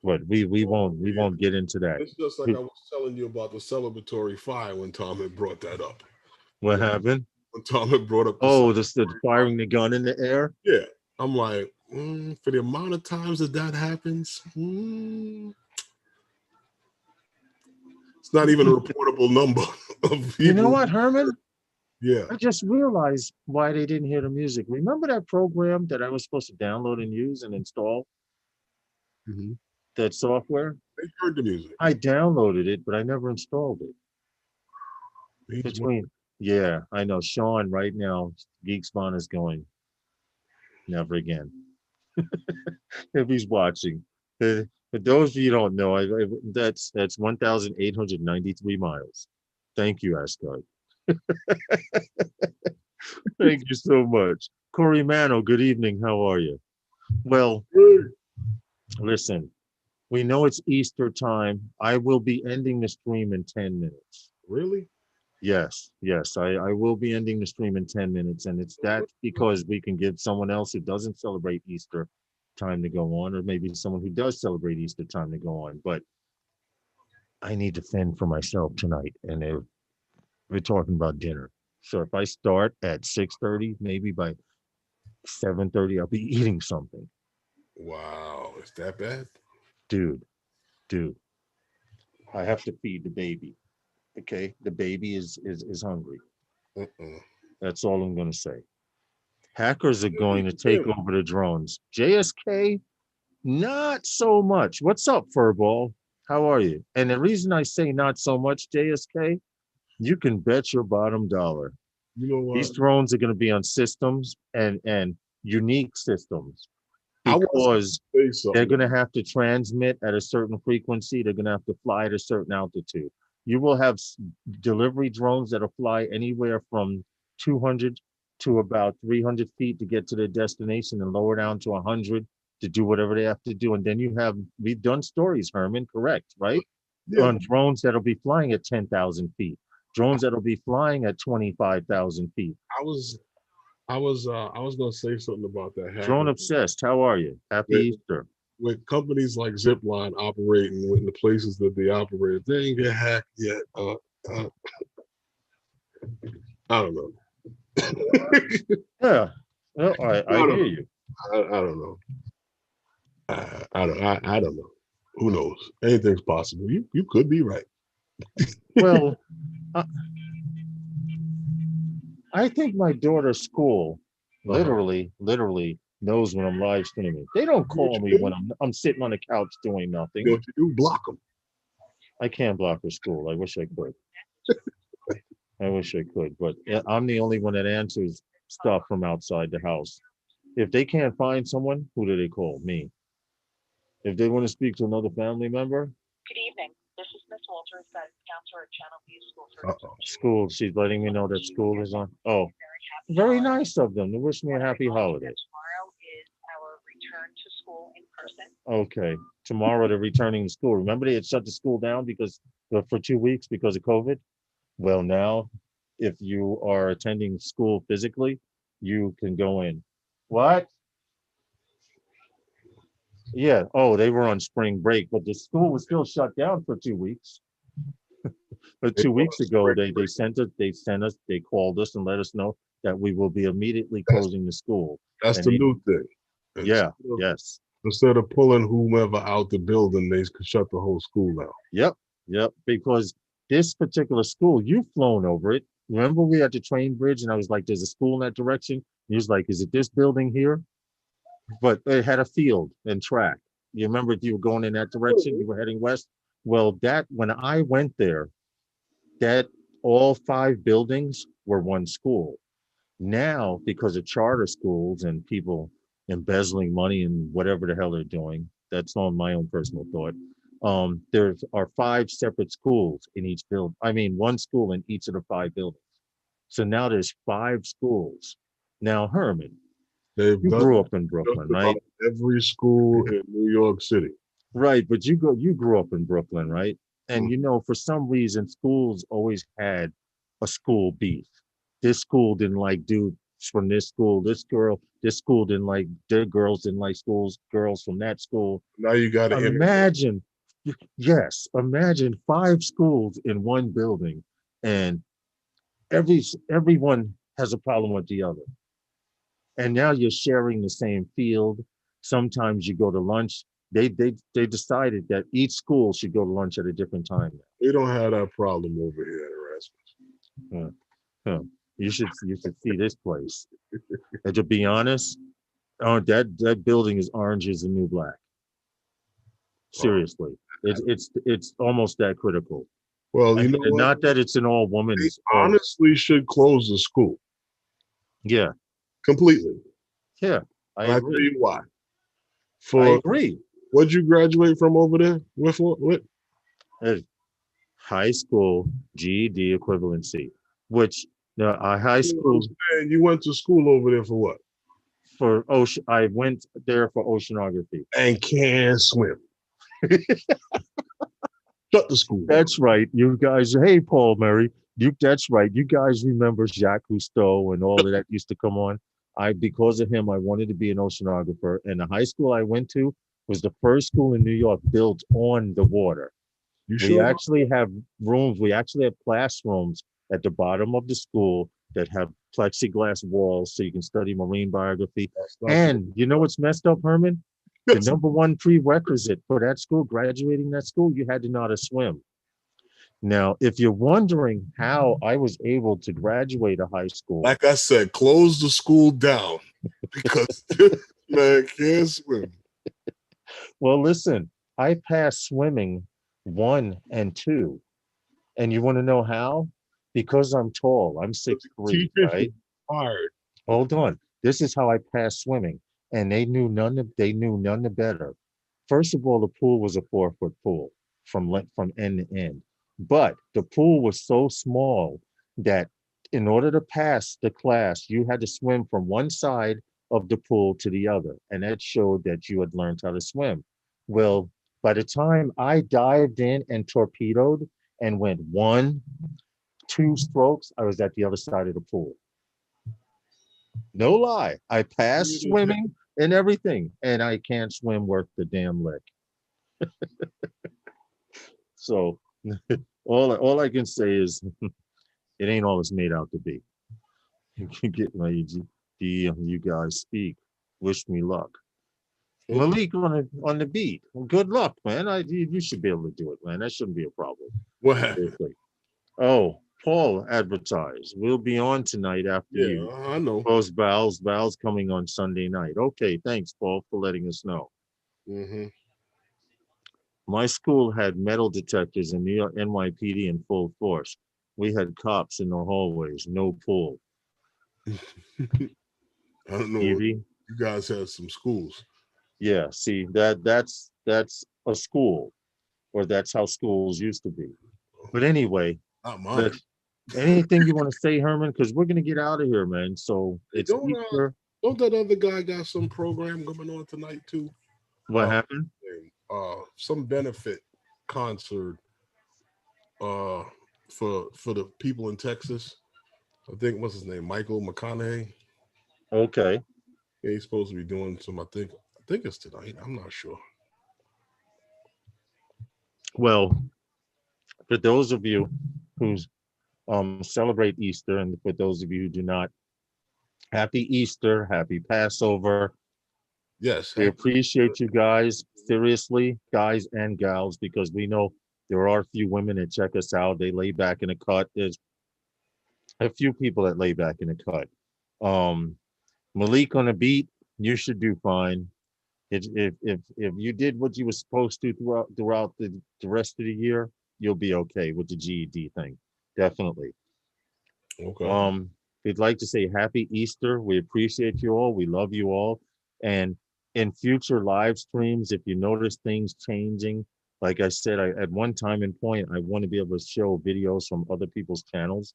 But we won't get into that. It's just like I was telling you about the celebratory fire when Tom had brought that up. What happened? When Tom had brought up Oh, the firing the gun in the air. yeah, I'm like, for the amount of times that happens, it's not even a reportable number of You know people. what, Herman? Yeah. I just realized why they didn't hear the music. Remember that program that I was supposed to download and use and install? Mm-hmm. That software? They heard the music. I downloaded it, but I never installed it. He's Between, yeah, I know. Sean right now, Geek Spawn is going, never again. If he's watching. For those of you who don't know, that's 1,893 miles. Thank you, Asgard. Thank you so much. Corey Mano, good evening. How are you? Well, listen, we know it's Easter time. I will be ending the stream in 10 minutes. Really? Yes, I will be ending the stream in 10 minutes. And it's that because we can give someone else who doesn't celebrate Easter time to go on, or maybe someone who does celebrate Easter time to go on. But I need to fend for myself tonight. And we're talking about dinner. So if I start at 6:30, maybe by 7:30, I'll be eating something. Wow, is that bad? Dude, I have to feed the baby. Okay, the baby is hungry. Uh-uh. That's all I'm going to say. Hackers are going to take over the drones. JSK, not so much. What's up, Furball? How are you? And the reason I say not so much, JSK, you can bet your bottom dollar. You know what? These drones are going to be on systems and unique systems I was because say something. they're going to have to transmit at a certain frequency. They're going to have to fly at a certain altitude. You will have delivery drones that'll fly anywhere from 200 to about 300 feet to get to their destination and lower down to 100 to do whatever they have to do. And then we've done stories, Herman, correct, right? Yeah. On drones that'll be flying at 10,000 feet, drones that'll be flying at 25,000 feet. I was gonna say something about that. Drone obsessed. How are you? Happy Easter. With companies like Zipline operating in the places that they operate, they ain't get hacked yet. I don't know. Yeah, well, I hear you. I don't know. I don't know. Who knows? Anything's possible. You could be right. Well, I think my daughter's school literally knows when I'm live streaming. They don't call me when I'm sitting on the couch doing nothing. What you do? Block them. I can't block her school. I wish I could. I wish I could, but I'm the only one that answers stuff from outside the house. If they can't find someone, who do they call? Me. If they want to speak to another family member, Good evening. This is Miss Walters, counselor at Channel View School for school. She's letting me know that school is on. Oh, very nice of them to wish me a happy holiday. Tomorrow is our return to school in person. Okay, tomorrow they're returning to school. Remember they had shut the school down because for 2 weeks because of COVID. Well, now if you are attending school physically, you can go in. What? Yeah. Oh, they were on spring break, but the school was still shut down for 2 weeks. But They 2 weeks want ago, spring they break. they called us and let us know that we will be immediately closing the school. That's And the new thing. yeah, yes, Instead of pulling whomever out the building, they could shut the whole school down. yep, yep. Because this particular school, you've flown over it. Remember, we had the train bridge, and I was like, "There's a school in that direction." He was like, "Is it this building here?" But it had a field and track. You remember if you were going in that direction, you were heading west. Well, that when I went there, that all 5 buildings were one school. Now, because of charter schools and people embezzling money and whatever the hell they're doing, that's on my own personal thought. There are 5 separate schools in each building. I mean, one school in each of the 5 buildings. So now there's 5 schools. Now, Herman, They've you done grew up in just Brooklyn, about right? every school in New York City. Right, but you grew up in Brooklyn, right? Mm. And for some reason, schools always had a school beef. This school didn't like dudes from this school. This school didn't like their girls didn't like girls from that school. Now you got to Imagine, yes, imagine 5 schools in one building, and everyone has a problem with the other. And now you're sharing the same field. Sometimes you go to lunch. They decided that each school should go to lunch at a different time. We don't have that problem over here, Erasmus. Huh, huh. You should see this place. And to be honest, that building is orange is the new black. Seriously, it's almost that critical. Well, I you mean, know and what? not that it's an all They women's. honestly should close the school Yeah, completely. yeah, I And I tell agree. you why. I For agree. what'd you graduate from over there? With what? Uh, High school GED equivalency, which a high school And you went to school over there for what? for ocean. I went there for oceanography. And can't swim. Shut the school down. That's right. You guys, hey, Paul Murray, that's right. You guys remember Jacques Cousteau and all of that used to come on. Because of him, I wanted to be an oceanographer. And the high school I went to was the first school in New York built on the water. You We sure? actually have rooms. We actually have classrooms at the bottom of the school that have plexiglass walls so you can study marine biography. That's not And you know what's messed up, Herman? The number one prerequisite for that school, graduating that school, you had to know how to swim. Now, if you're wondering how I was able to graduate a high school, like I said, close the school down because this man can't swim. well, listen, I passed swimming 1 and 2. And you want to know how? Because I'm tall. I'm 6'3", Teachers right? hard. Hold on. This is how I passed swimming. And they knew none the better. First of all, the pool was a 4-foot pool from end to end. But the pool was so small that in order to pass the class, you had to swim from one side of the pool to the other. And that showed that you had learned how to swim. Well, by the time I dived in and torpedoed and went 1, 2 strokes, I was at the other side of the pool. No lie. I passed swimming and everything, and I can't swim worth the damn lick. So all I can say is it ain't all it's made out to be. You can get my you guys speak. Wish me luck. Malik on the beat. Well, good luck, man. You should be able to do it, man. That shouldn't be a problem. What happened? Seriously. Oh, Paul advertised. We'll be on tonight after you. I know. Post Val's coming on Sunday night. Okay, thanks, Paul, for letting us know. Mm-hmm. My school had metal detectors in New York NYPD in full force. We had cops in the hallways, no pool. I don't know. Evie? You guys had some schools. Yeah, see, that's a school, or that's how schools used to be. But anyway, Not mine. anything you want to say, Herman? Because we're gonna get out of here, man. So it's Easter. Don't that other guy got some program going on tonight too? What happened? Some benefit concert for the people in Texas. I think what's his name, Michael McConaughey. Okay. Yeah, he's supposed to be doing some. I think it's tonight. I'm not sure. Well, for those of you who celebrate Easter, and for those of you who do not, happy Easter, happy Passover. Yes. We appreciate you guys, seriously, guys and gals, because we know there are a few women that check us out. They lay back in the cut. There's a few people that lay back in the cut. Malik on the beat, you should do fine. If you did what you were supposed to throughout the rest of the year, you'll be okay with the GED thing. Definitely. Okay. We'd like to say happy Easter. We appreciate you all. We love you all. And in future live streams, if you notice things changing, like I said, at one time and point, I want to be able to show videos from other people's channels.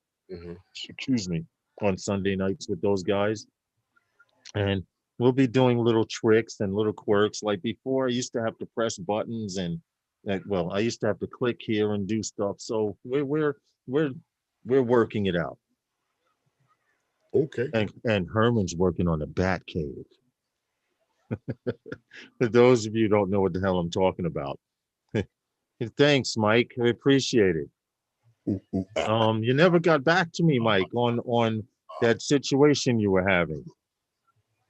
Excuse me, on Sunday nights with those guys. And we'll be doing little tricks and little quirks. Like before, I used to have to press buttons and I used to have to click here and do stuff. So we're working it out. Okay. And Herman's working on a bat cave. For those of you who don't know what the hell I'm talking about. Thanks, Mike. I appreciate it. You never got back to me, Mike, on that situation you were having.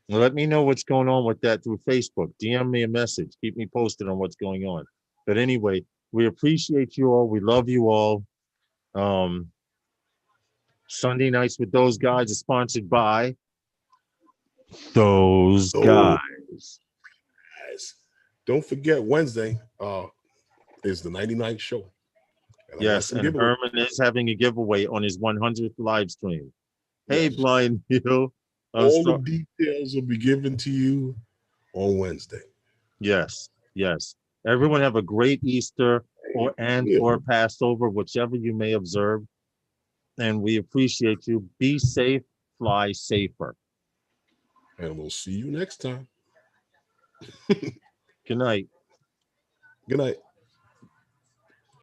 Let me know what's going on with that through Facebook. DM me a message. Keep me posted on what's going on. But anyway, we appreciate you all. We love you all. Sunday nights with those guys is sponsored by those guys. Don't forget Wednesday is the 99th show. And yes, and Herman is having a giveaway on his 100th live stream. Hey, yes. Blind Hill. All the details will be given to you on Wednesday. Yes, yes. Everyone have a great Easter or Passover, whichever you may observe. And we appreciate you. Be safe, fly safer. And we'll see you next time. Good night. Good night.